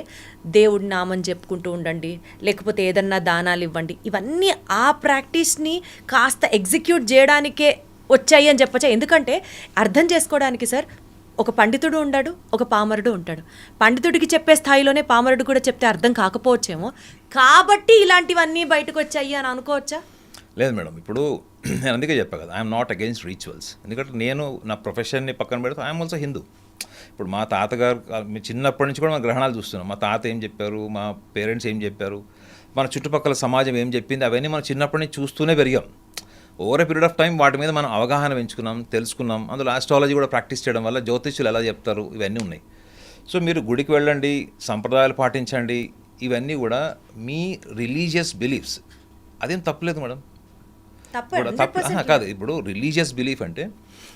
దేవుడి నామం చెప్పుకుంటూ ఉండండి, లేకపోతే ఏదన్నా దానాలు ఇవ్వండి, ఇవన్నీ ఆ ప్రాక్టీస్ని కాస్త ఎగ్జిక్యూట్ చేయడానికే వచ్చాయి అని చెప్పచ్చా. ఎందుకంటే అర్థం చేసుకోవడానికి సార్ ఒక పండితుడు ఉంటాడు, ఒక పామరుడు ఉంటాడు. పండితుడికి చెప్పే స్థాయిలోనే పామరుడు కూడా చెప్తే అర్థం కాకపోవచ్చేమో, కాబట్టి ఇలాంటివన్నీ బయటకు వచ్చాయి అని అనుకోవచ్చా? లేదు మేడం, ఇప్పుడు నేను అందుకే చెప్పా కదా, ఐఎమ్ నాట్ అగెయిన్స్ట్ రిచువల్స్. ఎందుకంటే నేను నా ప్రొఫెషన్ని పక్కన పెడితే ఐఎమ్ ఆల్సో హిందూ. ఇప్పుడు మా తాతగారు చిన్నప్పటి నుంచి కూడా మన గ్రహణాలు చూస్తున్నాం. మా తాత ఏం చెప్పారు, మా పేరెంట్స్ ఏం చెప్పారు, మన చుట్టుపక్కల సమాజం ఏం చెప్పింది, అవన్నీ మనం చిన్నప్పటి నుంచి చూస్తూనే పెరిగాం. Over a period of time వాటి మీద మనం అవగాహన పెంచుకున్నాం, తెలుసుకున్నాం. అందులో ఆస్ట్రాలజీ కూడా ప్రాక్టీస్ చేయడం వల్ల జ్యోతిష్యులు ఎలా చెప్తారు ఇవన్నీ ఉన్నాయి. సో మీరు గుడికి వెళ్ళండి, సంప్రదాయాలు పాటించండి, ఇవన్నీ కూడా మీ రిలీజియస్ బిలీఫ్స్. అదేం తప్పులేదు మేడం, కాదు. ఇప్పుడు రిలీజియస్ బిలీఫ్ అంటే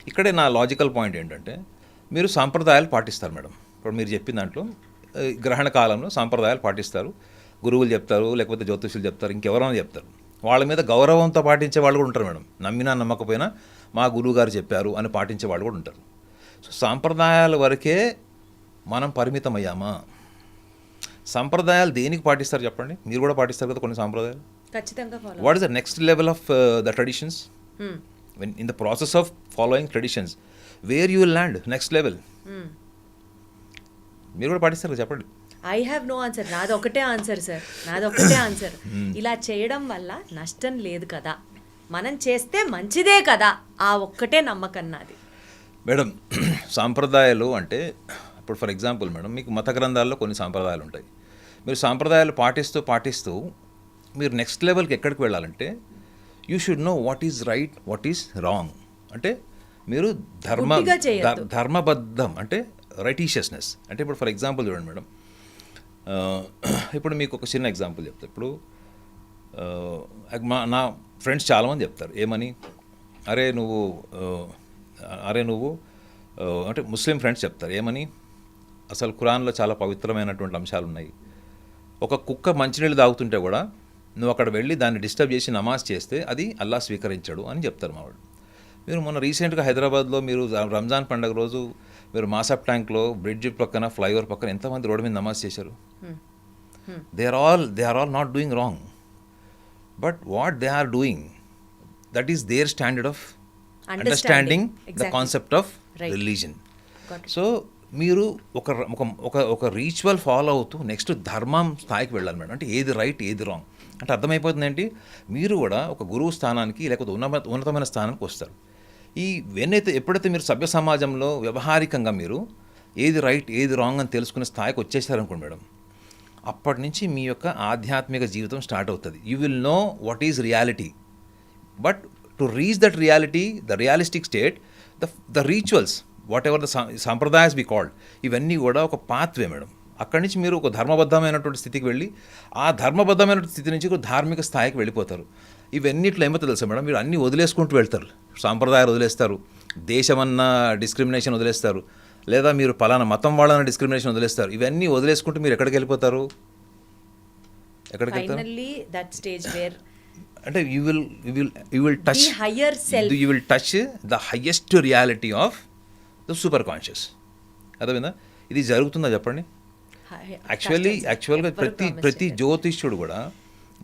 ఇక్కడే నా లాజికల్ పాయింట్ ఏంటంటే మీరు సాంప్రదాయాలు పాటిస్తారు మేడం. ఇప్పుడు మీరు చెప్పిన దాంట్లో గ్రహణ కాలంలో సాంప్రదాయాలు పాటిస్తారు, గురువులు చెప్తారు, లేకపోతే జ్యోతిష్యులు చెప్తారు, ఇంకెవరైనా చెప్తారు. వాళ్ళ మీద గౌరవంతో పాటించే వాళ్ళు కూడా ఉంటారు మేడం. నమ్మినా నమ్మకపోయినా మా గురువు గారు చెప్పారు అని పాటించే వాళ్ళు కూడా ఉంటారు. సో సాంప్రదాయాల వరకే మనం పరిమితం అయ్యామా? సంప్రదాయాలు దేనికి పాటిస్తారు చెప్పండి? మీరు కూడా పాటిస్తారు కదా కొన్ని సాంప్రదాయాలు. ఖచ్చితంగా follow. What is the next level of the traditions? When in the process of following traditions where you will land next level? మీరు కూడా పాటిస్తారు కదా చెప్పండి. I have no answer. నాది ఒకటే ఆన్సర్ సార్, నాది ఒకటే ఆన్సర్. ఇలా చేయడం వల్ల నష్టం లేదు కదా, మనం చేస్తే మంచిదే కదా, ఆ ఒక్కటే నమ్మకం నాది మేడం. సాంప్రదాయాలు అంటే ఇప్పుడు ఫర్ ఎగ్జాంపుల్ మేడం, మీకు మత గ్రంథాల్లో కొన్ని సాంప్రదాయాలు ఉంటాయి. మీరు సాంప్రదాయాలు పాటిస్తూ మీరు నెక్స్ట్ లెవెల్కి ఎక్కడికి వెళ్ళాలంటే you should know what is right, what is wrong. అంటే మీరు ధర్మబద్ధం అంటే రైటీషియస్నెస్. అంటే ఇప్పుడు ఫర్ ఎగ్జాంపుల్ చూడండి మేడం, ఇప్పుడు మీకు ఒక చిన్న ఎగ్జాంపుల్ చెప్తా. ఇప్పుడు నా ఫ్రెండ్స్ చాలామంది చెప్తారు ఏమని, అరే నువ్వు అంటే ముస్లిం ఫ్రెండ్స్ చెప్తారు ఏమని, అసలు ఖురాన్లో చాలా పవిత్రమైనటువంటి అంశాలు ఉన్నాయి. ఒక కుక్క మంచినీళ్ళు తాగుతుంటే కూడా నువ్వు అక్కడ వెళ్ళి దాన్ని డిస్టర్బ్ చేసి నమాజ్ చేస్తే అది అల్లా స్వీకరించడు అని చెప్తారు మావాడు. మీరు మొన్న రీసెంట్గా హైదరాబాద్లో మీరు రంజాన్ పండుగ రోజు మీరు మాసప్ ట్యాంక్లో బ్రిడ్జ్ పక్కన, ఫ్లైఓవర్ పక్కన ఎంతమంది రోడ్డు మీద నమాజ్ చేశారు? They are all not doing wrong, but what they are doing, that is their standard of understanding the concept of religion. So మీరు ఒక రీచువల్ ఫాలో అవుతూ నెక్స్ట్ ధర్మం స్థాయికి వెళ్ళాలి మేడం. అంటే ఏది రైట్, ఏది రాంగ్ అంటే అర్థమైపోతుంది ఏంటి, మీరు కూడా ఒక గురువు స్థానానికి లేకపోతే ఉన్నతమైన స్థానానికి వస్తారు. ఎప్పుడైతే మీరు సభ్య సమాజంలో వ్యవహారికంగా మీరు ఏది రైట్, ఏది రాంగ్ అని తెలుసుకునే స్థాయికి వచ్చేసారనుకోండి మేడం, అప్పటి నుంచి మీ యొక్క ఆధ్యాత్మిక జీవితం స్టార్ట్ అవుతుంది. You will know what is reality. But to reach that reality, the realistic state, the rituals, whatever the సంప్రదాయస్ బి కాల్డ్, ఇవన్నీ కూడా ఒక పాత్వే మేడం. అక్కడి నుంచి మీరు ఒక ధర్మబద్ధమైనటువంటి స్థితికి వెళ్ళి ఆ ధర్మబద్ధమైన స్థితి నుంచి ఒక ధార్మిక స్థాయికి వెళ్ళిపోతారు. ఇవన్నిట్లో ఏమో తెలుసా మేడం, మీరు అన్నీ వదిలేసుకుంటూ వెళ్తారు. సాంప్రదాయాలు వదిలేస్తారు, దేశమన్న డిస్క్రిమినేషన్ వదిలేస్తారు, లేదా మీరు పలానా మతం వాళ్ళన్న డిస్క్రిమినేషన్ వదిలేస్తారు. ఇవన్నీ వదిలేసుకుంటూ మీరు ఎక్కడికి వెళ్ళిపోతారు? ఎక్కడికి వెళ్తారు అంటే you will touch the highest reality of the super conscious. అర్థమైందా? ఇది జరుగుతుందా చెప్పండి? యాక్చువల్గా ప్రతి జ్యోతిష్యుడు కూడా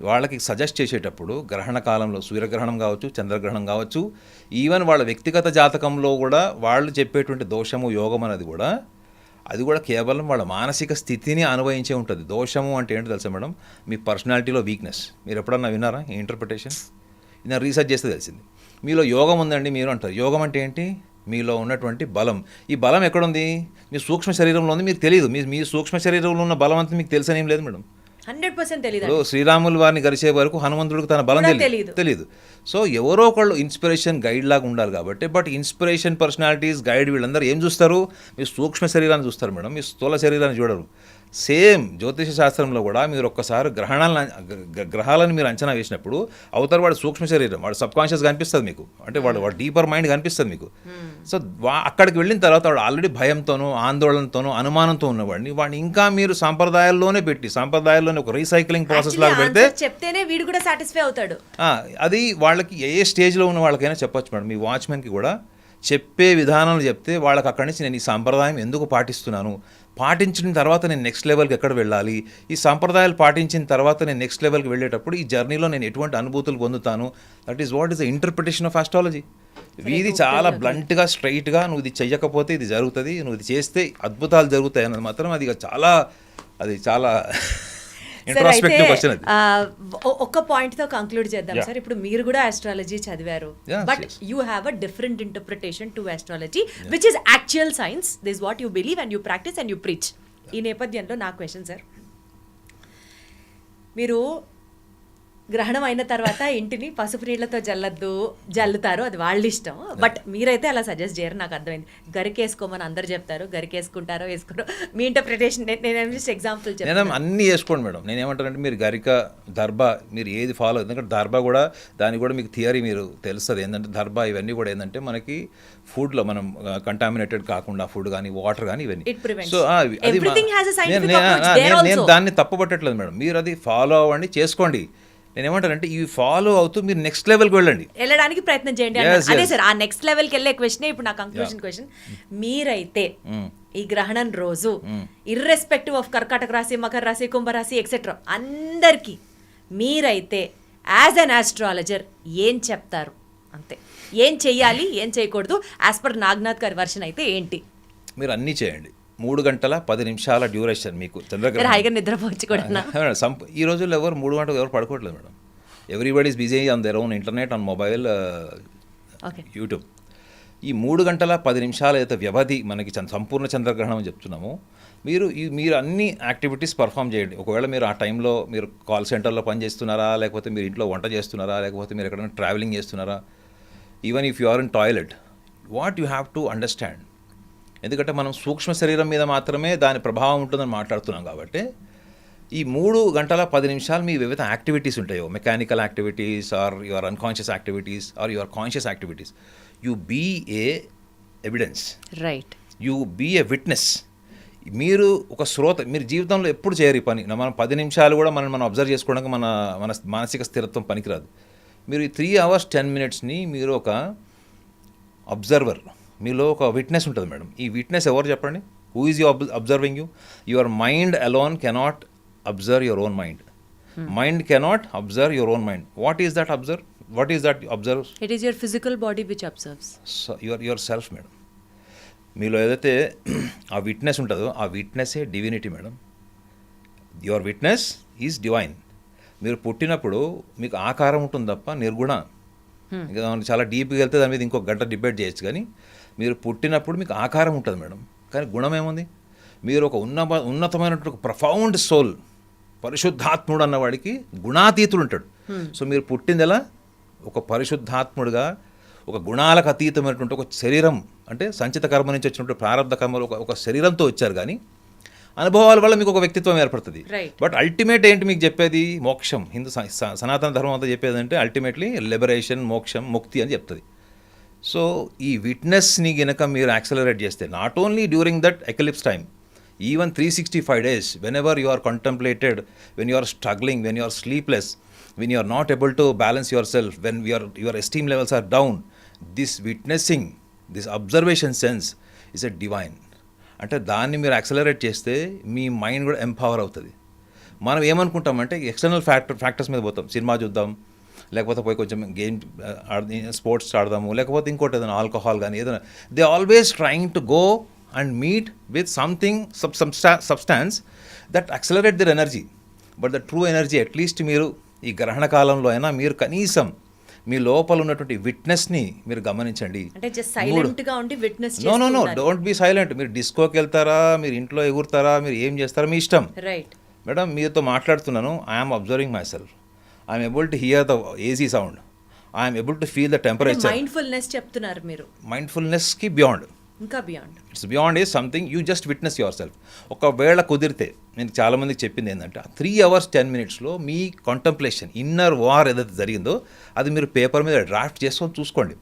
వాళ్ళకి సజెస్ట్ చేసేటప్పుడు గ్రహణ కాలంలో సూర్యగ్రహణం కావచ్చు, చంద్రగ్రహణం కావచ్చు, ఈవెన్ వాళ్ళ వ్యక్తిగత జాతకంలో కూడా వాళ్ళు చెప్పేటువంటి దోషము, యోగం అనేది కూడా అది కూడా కేవలం వాళ్ళ మానసిక స్థితిని అనుభవించే ఉంటుంది. దోషము అంటే ఏంటో తెలుసా మేడం, మీ పర్సనాలిటీలో వీక్నెస్. మీరు ఎప్పుడన్నా విన్నారా ఈ ఇంటర్ప్రిటేషన్? నేను రీసెర్చ్ చేస్తే తెలిసింది. మీలో యోగం ఉందండి మీరు అంటారు. యోగం అంటే ఏంటి? మీలో ఉన్నటువంటి బలం. ఈ బలం ఎక్కడుంది? మీ సూక్ష్మ శరీరంలో ఉంది, మీకు తెలియదు. మీ సూక్ష్మ శరీరంలో ఉన్న బలం అంతా మీకు తెలిసనేం లేదు మేడం. 100% తెలియదు. శ్రీరాములు వారిని గరిచే వరకు హనుమంతుడికి తన బలం తెలియదు. సో ఎవరో ఒకళ్ళు ఇన్స్పిరేషన్ గైడ్ లాగా ఉండాలి కాబట్టి. బట్ ఇన్స్పిరేషన్, పర్సనాలిటీస్, గైడ్ వీళ్ళందరూ ఏం చూస్తారు? మీ సూక్ష్మ శరీరాన్ని చూస్తారు మేడం, మీ స్థూల శరీరాన్ని చూడరు. సేమ్ జ్యోతిష శాస్త్రంలో కూడా మీరు ఒక్కసారి గ్రహాలను మీరు అంచనా వేసినప్పుడు అవతల వాడు సూక్ష్మ శరీరం, వాడు సబ్ కాన్షియస్ కనిపిస్తుంది మీకు, అంటే వాడు డీపర్ మైండ్ కనిపిస్తుంది మీకు. సో అక్కడికి వెళ్ళిన తర్వాత వాడు ఆల్రెడీ భయంతోనో, ఆందోళనతోనో, అనుమానంతో ఉన్నవాడిని ఇంకా మీరు సాంప్రదాయాల్లోనే పెట్టి, సాంప్రదాయాల్లోనే ఒక రీసైక్లింగ్ ప్రాసెస్ లాగా పెడితే చెప్తేనే వీడు కూడా సాటిస్ఫై అవుతాడు. అది వాళ్ళకి ఏ స్టేజ్లో ఉన్న వాళ్ళకైనా చెప్పొచ్చు మేడం. మీ వాచ్మెన్కి కూడా చెప్పే విధానాలు చెప్తే వాళ్ళకి అక్కడి నుంచి నేను ఈ సాంప్రదాయం ఎందుకు పాటిస్తున్నాను, పాటించిన తర్వాత నేను నెక్స్ట్ లెవెల్కి ఎక్కడ వెళ్ళాలి, ఈ సాంప్రదాయాలు పాటించిన తర్వాత నేను నెక్స్ట్ లెవెల్కి వెళ్ళేటప్పుడు ఈ జర్నీలో నేను ఎటువంటి అనుభూతులు పొందుతాను, that is what is the interpretation of astrology. ఇది చాలా బ్లంట్గా, స్ట్రైట్గా నువ్వు ఇది చెయ్యకపోతే ఇది జరుగుతుంది, నువ్వు ఇది చేస్తే అద్భుతాలు జరుగుతాయి అన్నది మాత్రం అది చాలా ఇంట్రాస్పెక్టివ్ క్వశ్చన్. ఒక్క పాయింట్ తో కంక్లూడ్ చేద్దాం సార్. ఇప్పుడు మీరు కూడా ఆస్ట్రాలజీ చదివారు, but you have a different interpretation to astrology which is actual science. This what you believe and you practice and you preach. ఈ నేపథ్యంలో నా క్వశ్చన్ సార్, మీరు గ్రహణం అయిన తర్వాత ఇంటిని పసుపు నీళ్ళతో జల్లుతారు, అది వాళ్ళ ఇష్టం. బట్ మీరైతే అలా సజెస్ట్ చేయరు, నాకు అర్థమైంది. గరికేసుకోమని అందరు చెప్తారు, గరికేసుకుంటారో వేసుకుంటారో మీ ఇంటర్ప్రిటేషన్. నేను జస్ట్ ఎగ్జాంపుల్ నేను చెప్తాను. అన్నీ వేసుకోండి మేడం. నేను ఏమంటానంటే మీరు గరిక, దర్భ మీరు ఏది ఫాలో, ఎందుకంటే దర్భ కూడా దానికి కూడా మీకు థియరీ మీరు తెలుస్తుంది ఏంటంటే దర్భ ఇవన్నీ కూడా ఏంటంటే మనకి ఫుడ్లో మనం కంటామినేటెడ్ కాకుండా ఫుడ్ కానీ వాటర్ కానీ ఇవన్నీ. It prevents. సో అది Everything has a scientific approach there నేను also. దాన్ని తప్పుపట్టట్లేదు మేడం, మీరు అది ఫాలో అవ్వండి, చేసుకోండి. నేను ఏమంటానంటే ఇవి ఫాలో అవుతూ మీరు నెక్స్ట్ లెవెల్కి వెళ్ళండి, వెళ్ళడానికి ప్రయత్నం చేయండి. Yes, అదే yes. సార్, ఆ నెక్స్ట్ లెవెల్కి వెళ్ళే క్వశ్చన్ ఇప్పుడు నా కంక్లూజన్ క్వశ్చన్. మీరైతే ఈ గ్రహణం రోజు ఇర్రెస్పెక్టివ్ ఆఫ్ కర్కాటక రాశి, మకర రాశి, కుంభరాశి ఎక్సెట్రా అందరికీ మీరైతే యాజ్ అన్ ఆస్ట్రాలజర్ ఏం చెప్తారు? అంతే, ఏం చెయ్యాలి, ఏం చేయకూడదు యాజ్ పర్ నాగనాథ్ గారి వర్షన్ అయితే ఏంటి? మీరు అన్నీ చేయండి. 3 గంటల 10 నిమిషాల డ్యూరేషన్ మీకు మీరు చంద్రగ్రహణం. హాయిగా నిద్రపోవచ్చు కూడా. ఈ రోజుల్లో ఎవరు 3 గంటలు ఎవరు పడుకోవట్లేదు madam. Everybody is busy on their own internet, on mobile, okay. YouTube. ఈ 3 గంటల 10 నిమిషాల అయితే వ్యవధి మనకి సంపూర్ణ చంద్రగ్రహణం అని చెప్తున్నాము. మీరు అన్ని యాక్టివిటీస్ పర్ఫామ్ చేయండి. ఒకవేళ మీరు ఆ టైంలో మీరు కాల్ సెంటర్లో పనిచేస్తున్నారా, లేకపోతే మీరు ఇంట్లో వంట చేస్తున్నారా, లేకపోతే మీరు ఎక్కడైనా ట్రావెలింగ్ చేస్తున్నారా, even if you are in toilet, what you have to understand. ఎందుకంటే మనం సూక్ష్మ శరీరం మీద మాత్రమే దాని ప్రభావం ఉంటుందని మాట్లాడుతున్నాం కాబట్టి ఈ 3 గంటల 10 నిమిషాలు మీ వివిధ యాక్టివిటీస్ ఉంటాయో, mechanical activities or your unconscious activities or your conscious activities, you be a evidence, right, you be a witness. మీరు ఒక శ్రోత, మీరు జీవితంలో ఎప్పుడు చేయరు ఈ పని. మనం 10 నిమిషాలు కూడా మనం అబ్జర్వ్ చేసుకోవడానికి మన మానసిక స్థిరత్వం పనికిరాదు. మీరు ఈ 3 hours 10 minutesని మీరు ఒక అబ్జర్వర్, మీలో ఒక విట్నెస్ ఉంటుంది మేడం. ఈ విట్నెస్ ఎవరు చెప్పండి? Who is you observing you? Your mind alone cannot observe your own mind. Mind cannot observe your own mind. What is that observe? What is that observe? It is your physical body which observes yourself madam. మీలో ఏదైతే ఆ witness ఉంటుందో ఆ విట్నెస్సే divinity madam. Your witness is divine. మీరు పుట్టినప్పుడు మీకు ఆకారం ఉంటుంది తప్ప నిర్గుణ. ఇంకా చాలా డీప్గా వెళ్తే దాని మీద ఇంకో గంట డిబేట్ చేయొచ్చు, కానీ మీరు పుట్టినప్పుడు మీకు ఆకారం ఉంటుంది మేడం, కానీ గుణం ఏముంది? మీరు ఒక ఉన్నతమైనటువంటి ఒక ప్రఫౌండ్ సోల్, పరిశుద్ధాత్ముడు అన్నవాడికి గుణాతీతుడు ఉంటాడు. సో మీరు పుట్టింది ఎలా? ఒక పరిశుద్ధాత్ముడుగా, ఒక గుణాలకు అతీతమైనటువంటి ఒక శరీరం, అంటే సంచిత కర్మ నుంచి వచ్చినటువంటి ప్రారంభ కర్మలు ఒక శరీరంతో వచ్చారు, కానీ అనుభవాల వల్ల మీకు ఒక వ్యక్తిత్వం ఏర్పడుతుంది. బట్ అల్టిమేట్ ఏంటి మీకు చెప్పేది? మోక్షం. హిందూ సనాతన ధర్మం అంతా చెప్పేది అంటే అల్టిమేట్లీ లిబరేషన్, మోక్షం, ముక్తి అని చెప్తుంది. సో ఈ విట్నెస్ని గనక మీరు యాక్సలరేట్ చేస్తే, not only during that eclipse time, even 365 days, whenever you are contemplated, when you are struggling, when you are sleepless, when you are not able to balance yourself, when your esteem levels are down, this witnessing, this observation sense is a divine. అంటే దాన్ని మీరు accelerate చేస్తే మీ mind కూడా empower అవుతుంది. మనం ఏమనుకుంటామంటే external factors మీద పోతాం. సినిమా చూద్దాం, లేకపోతే పోయి కొంచెం గేమ్ స్పోర్ట్స్ ఆడదాము, లేకపోతే ఇంకోటి ఏదైనా ఆల్కహాల్ కానీ ఏదైనా. They always trying to go and meet with something substance that accelerate their energy. But the true energy, at least మీరు ఈ గ్రహణ కాలంలో అయినా మీరు కనీసం మీ లోపల ఉన్నటువంటి విట్నెస్ని మీరు గమనించండి. అంటే జస్ట్ సైలెంట్ గా ఉండి witness no no no don't be silent. మీరు డిస్కోకి వెళ్తారా, మీరు ఇంట్లో ఎగురుతారా, మీరు ఏం చేస్తారా మీ ఇష్టం. రైట్ మేడం, మీతో మాట్లాడుతున్నాను, I'm observing myself, I'm able to hear the AC sound, I'm able to feel the temperature. Mindfulness చెప్తున్నారు మీరు. మైండ్ఫుల్నెస్కి బియాండ్, ఇంకా beyond, it's beyond is something you just witness yourself. ఒకవేళ కుదిరితే నేను చాలామందికి చెప్పింది ఏంటంటే 3 hours 10 minutesలో మీ కాంటంప్లేషన్, ఇన్నర్ వార్ ఏదైతే జరిగిందో అది మీరు పేపర్ మీద డ్రాఫ్ట్ చేసుకొని చూసుకోండి.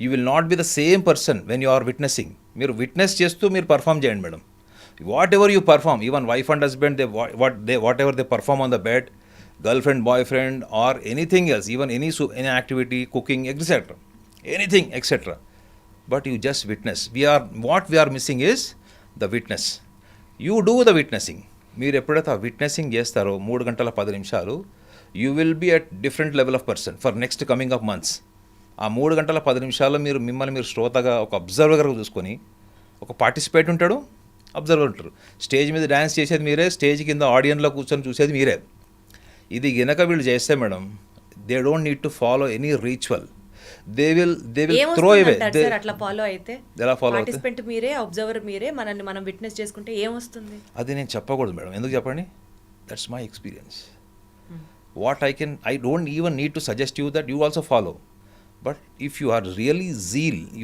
You will not be the same person when you are witnessing. మీరు విట్నెస్ చేస్తూ మీరు పర్ఫామ్ చేయండి madam. What ever you perform, even wife and husband, what ever they perform on the bed, girl friend, boy friend or anything else, even any activity, cooking, etcetera, anything etcetera. But you just witness. What we are missing is the witness. You do the witnessing. మీరు ఎప్పుడైతే ఆ witnessing చేస్తారో 3 గంటల 10 నిమిషాలు, you will be at different level of person for next coming of months. ఆ 3 గంటల 10 నిమిషాల్లో మిమ్మల్ని మీరు శ్రోతగా, ఒక అబ్జర్వర్గా చూసుకొని, ఒక పార్టిసిపేట్ ఉంటాడు, అబ్జర్వర్ ఉంటారు. స్టేజ్ మీద డ్యాన్స్ చేసేది మీరే, స్టేజ్ కింద ఆడియన్లో కూర్చొని చూసేది మీరే. ఇది గనక వీళ్ళు చేస్తే madam, they don't need to follow any ritual. they will throw away. అట్లా ఫాలో అయితే ఎలా ఫాలో అవుతుంది? పార్టిసిపెంట్ మీరే, అబ్జర్వర్ మీరే, మనల్ని మనం విట్నెస్ చేసుకుంటే ఏమొస్తుంది? అది నేను చెప్పకూడదు మేడం. ఎందుకు చెప్పండి? That's my experience. what I don't even need to suggest you that you also follow. But if you are really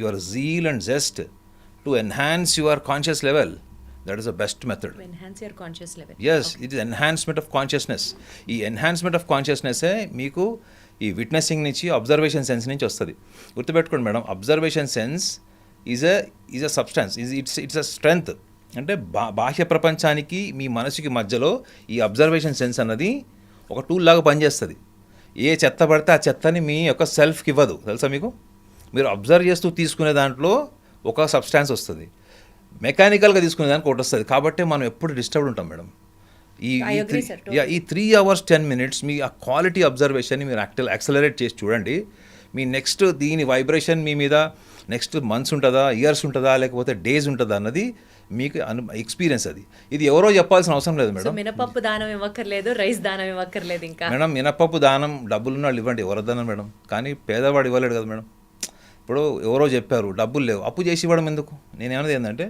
your zeal and zest to enhance your conscious level, that is the best method. To enhance your conscious level. Yes, it is enhancement of consciousness. ఈ enhancement of consciousness మీకు ఈ witnessing నుంచి observation sense నుంచి వస్తుంది. గుర్తుపెట్టుకోండి madam, observation sense is a substance, it's a strength. అంటే బాహ్య ప్రపంచానికి మీ మనసుకి మధ్యలో ఈ అబ్జర్వేషన్ సెన్స్ అన్నది ఒక టూల్ లాగా పనిచేస్తుంది. ఏ చెత్త పడితే ఆ చెత్తని మీ యొక్క సెల్ఫ్కి ఇవ్వదు, తెలుసా మీకు. మీరు అబ్జర్వ్ చేస్తూ తీసుకునే దాంట్లో ఒక సబ్స్టాన్స్ వస్తుంది, మెకానికల్గా తీసుకునే దానికి ఒకటి వస్తుంది. కాబట్టి మనం ఎప్పుడు డిస్టర్బ్డ్ ఉంటాం మేడం. ఈ 3 hours 10 minutes మీ ఆ క్వాలిటీ అబ్జర్వేషన్ని మీరు యాక్సలరేట్ చేసి చూడండి. మీ నెక్స్ట్ దీని వైబ్రేషన్ మీ మీద నెక్స్ట్ మంత్స్ ఉంటుందా, ఇయర్స్ ఉంటుందా, లేకపోతే డేస్ ఉంటుందా అన్నది మీకు ఎక్స్పీరియన్స్. ఇది ఎవరో చెప్పాల్సిన అవసరం లేదు మేడం. మినపప్పు దానం ఇవ్వక్కర్లేదు, రైస్ దానం ఇవ్వక్కర్లేదు. ఇంకా మేడం మినపప్పు దానం డబ్బులున్న వాళ్ళు ఇవ్వండి, ఎవరొద్దన్నారు మేడం. కానీ పేదవాడు ఇవ్వలేడు కదా మేడం. ఇప్పుడు ఎవరో చెప్పారు డబ్బులు లేవు, అప్పు చేసి ఇవ్వడం ఎందుకు? నేను ఏమన్నది ఏంటంటే,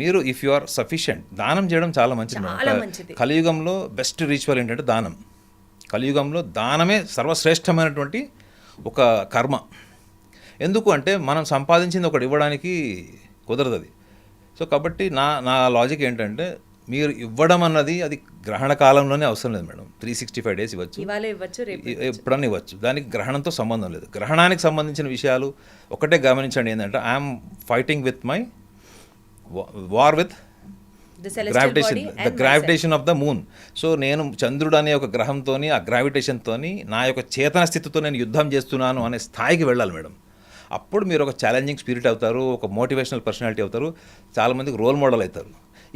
మీరు ఇఫ్ యు ఆర్ సఫిషియెంట్, దానం చేయడం చాలా మంచిది మేడం. కలియుగంలో బెస్ట్ రిచువల్ ఏంటంటే దానం. కలియుగంలో దానమే సర్వశ్రేష్టమైనటువంటి ఒక కర్మ. ఎందుకు అంటే మనం సంపాదించింది ఒకటి ఇవ్వడానికి కుదరదు అది. సో కాబట్టి నా లాజిక్ ఏంటంటే, మీరు ఇవ్వడం అన్నది అది గ్రహణ కాలంలోనే అవసరం లేదు మేడం. 365 days ఇవ్వచ్చు, ఎప్పుడన్నా ఇవ్వచ్చు. దానికి గ్రహణంతో సంబంధం లేదు. గ్రహణానికి సంబంధించిన విషయాలు ఒకటే గమనించండి, ఏంటంటే I'm fighting with my war with gravitation of the moon. So నేను చంద్రుడు అనే ఒక గ్రహంతో, ఆ గ్రావిటేషన్తో నా యొక్క చేతన స్థితితో నేను యుద్ధం చేస్తున్నాను అనే స్థాయికి వెళ్ళాలి మేడం. అప్పుడు మీరు ఒక ఛాలెంజింగ్ స్పిరిట్ అవుతారు, ఒక మోటివేషనల్ పర్సనాలిటీ అవుతారు, చాలామందికి రోల్ మోడల్ అవుతారు.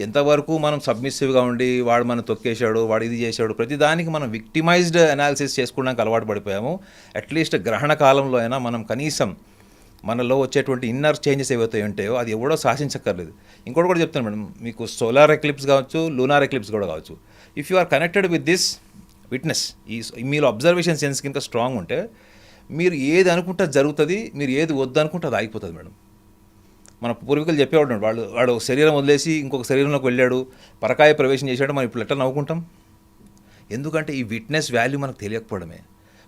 ఎంతవరకు మనం సబ్మిసివ్గా ఉండి వాడు మనం తొక్కేశాడు, వాడు ఇది చేశాడు, ప్రతిదానికి మనం విక్టిమైజ్డ్ అనాలిసిస్ చేసుకోవడానికి అలవాటు పడిపోయాము. అట్లీస్ట్ గ్రహణ కాలంలో అయినా మనం కనీసం మనలో వచ్చేటువంటి ఇన్నర్ చేంజెస్ ఏవైతే ఉంటాయో అది ఎవడో శాసించక్కర్లేదు. ఇంకోటి కూడా చెప్తాను మేడం, మీకు సోలార్ ఎక్లిప్స్ కావచ్చు, లూనార్ ఎక్లిప్స్ కూడా కావచ్చు. If you are connected with this witness, మీలో అబ్జర్వేషన్ సెన్స్ కనుక స్ట్రాంగ్ ఉంటే మీరు ఏది అనుకుంటే జరుగుతుంది, మీరు ఏది వద్దు అనుకుంటే అది ఆగిపోతుంది మేడం. మన పూర్వీకులు చెప్పేవాడు, వాడు శరీరం వదిలేసి ఇంకొక శరీరంలోకి వెళ్ళాడు, పరకాయ ప్రవేశం చేశాడు, మనం ఇప్పుడు ఎట్లా నవ్వుకుంటాం? ఎందుకంటే ఈ విట్నెస్ వాల్యూ మనకు తెలియకపోవడమే.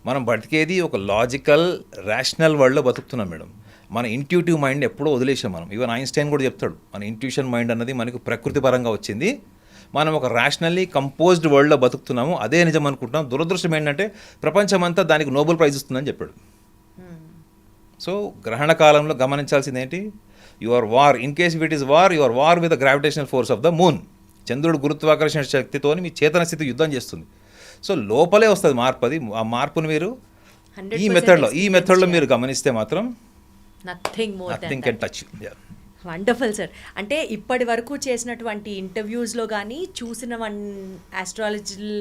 మనం బతికేది ఒక లాజికల్ రేషనల్ వరల్డ్లో బతుకుతున్నాం మేడం. మన ఇంట్యూటివ్ మైండ్ ఎప్పుడో వదిలేసాం మనం. ఈవెన్ ఐన్స్టైన్ కూడా చెప్తాడు, మన ఇంట్యూషన్ మైండ్ అన్నది మనకు ప్రకృతి పరంగా వచ్చింది, మనం ఒక రేషనల్లీ కంపోజ్డ్ వరల్డ్లో బతుకుతున్నాము, అదే నిజం అనుకుంటున్నాం. దురదృష్టం ఏంటంటే ప్రపంచమంతా దానికి నోబెల్ ప్రైజ్ ఇస్తుందని చెప్పాడు. సో గ్రహణ కాలంలో గమనించాల్సింది ఏంటి? Your war, in case if it is war, your war with the gravitational force of the moon. చంద్రుడు గురుత్వాకర్షణ శక్తితో మీ చేతన స్థితి యుద్ధం చేస్తుంది. సో లోపలే వస్తుంది మార్పు. అది ఆ మార్పును మీరు ఈ మెథడ్లో మీరు గమనిస్తే మాత్రం nothing can touch you. Wonderful sir. అంటే ఇప్పటి వరకు చేసినటువంటి ఇంటర్వ్యూస్లో కానీ, చూసిన ఆస్ట్రాలజికల్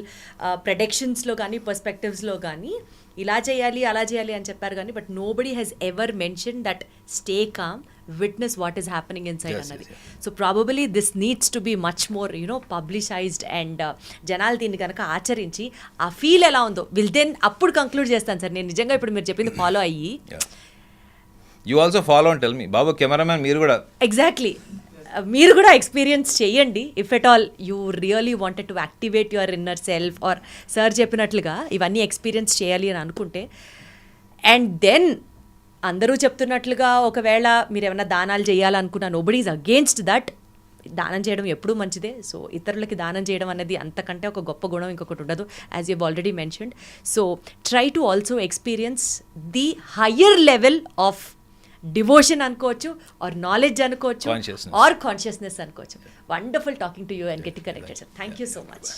ప్రెడిక్షన్స్లో కానీ, పర్స్పెక్టివ్స్లో కానీ ఇలా చేయాలి అలా చేయాలి అని చెప్పారు కానీ, but nobody has ever mention that stay calm, witness what is happening inside అన్నది. So probably this needs to be much more publicised and జనాలు దీన్ని కనుక ఆచరించి ఆ ఫీల్ ఎలా ఉందో దెన్ అప్పుడు కంక్లూడ్ చేస్తాను సార్. నేను నిజంగా ఇప్పుడు మీరు చెప్పింది ఫాలో అయ్యి, you also follow and tell me. బాబు కెమెరామ్యాన్ మీరు కూడా ఎగ్జాక్ట్లీ మీరు కూడా ఎక్స్పీరియన్స్ చేయండి. If at all you really wanted to activate your inner self, or sir చెప్పినట్లుగా ఇవన్నీ ఎక్స్పీరియన్స్ చేయాలి అని అనుకుంటే, అండ్ దెన్ అందరూ చెప్తున్నట్లుగా ఒకవేళ మీరు ఏమైనా దానాలు చేయాలనుకున్నా, నోబడీ ఈజ్ అగేన్స్ట్ దట్. దానం చేయడం ఎప్పుడూ మంచిదే. సో ఇతరులకి దానం చేయడం అనేది అంతకంటే ఒక గొప్ప గుణం ఇంకొకటి ఉండదు, as you already mentioned. So try to also experience the higher level of devotion అనుకోవచ్చు, ఆర్ నాలెడ్జ్ అనుకోవచ్చు, ఆర్ కాన్షియస్నెస్ అనుకోవచ్చు. Wonderful talking to you and getting connected sir. Thank you so much.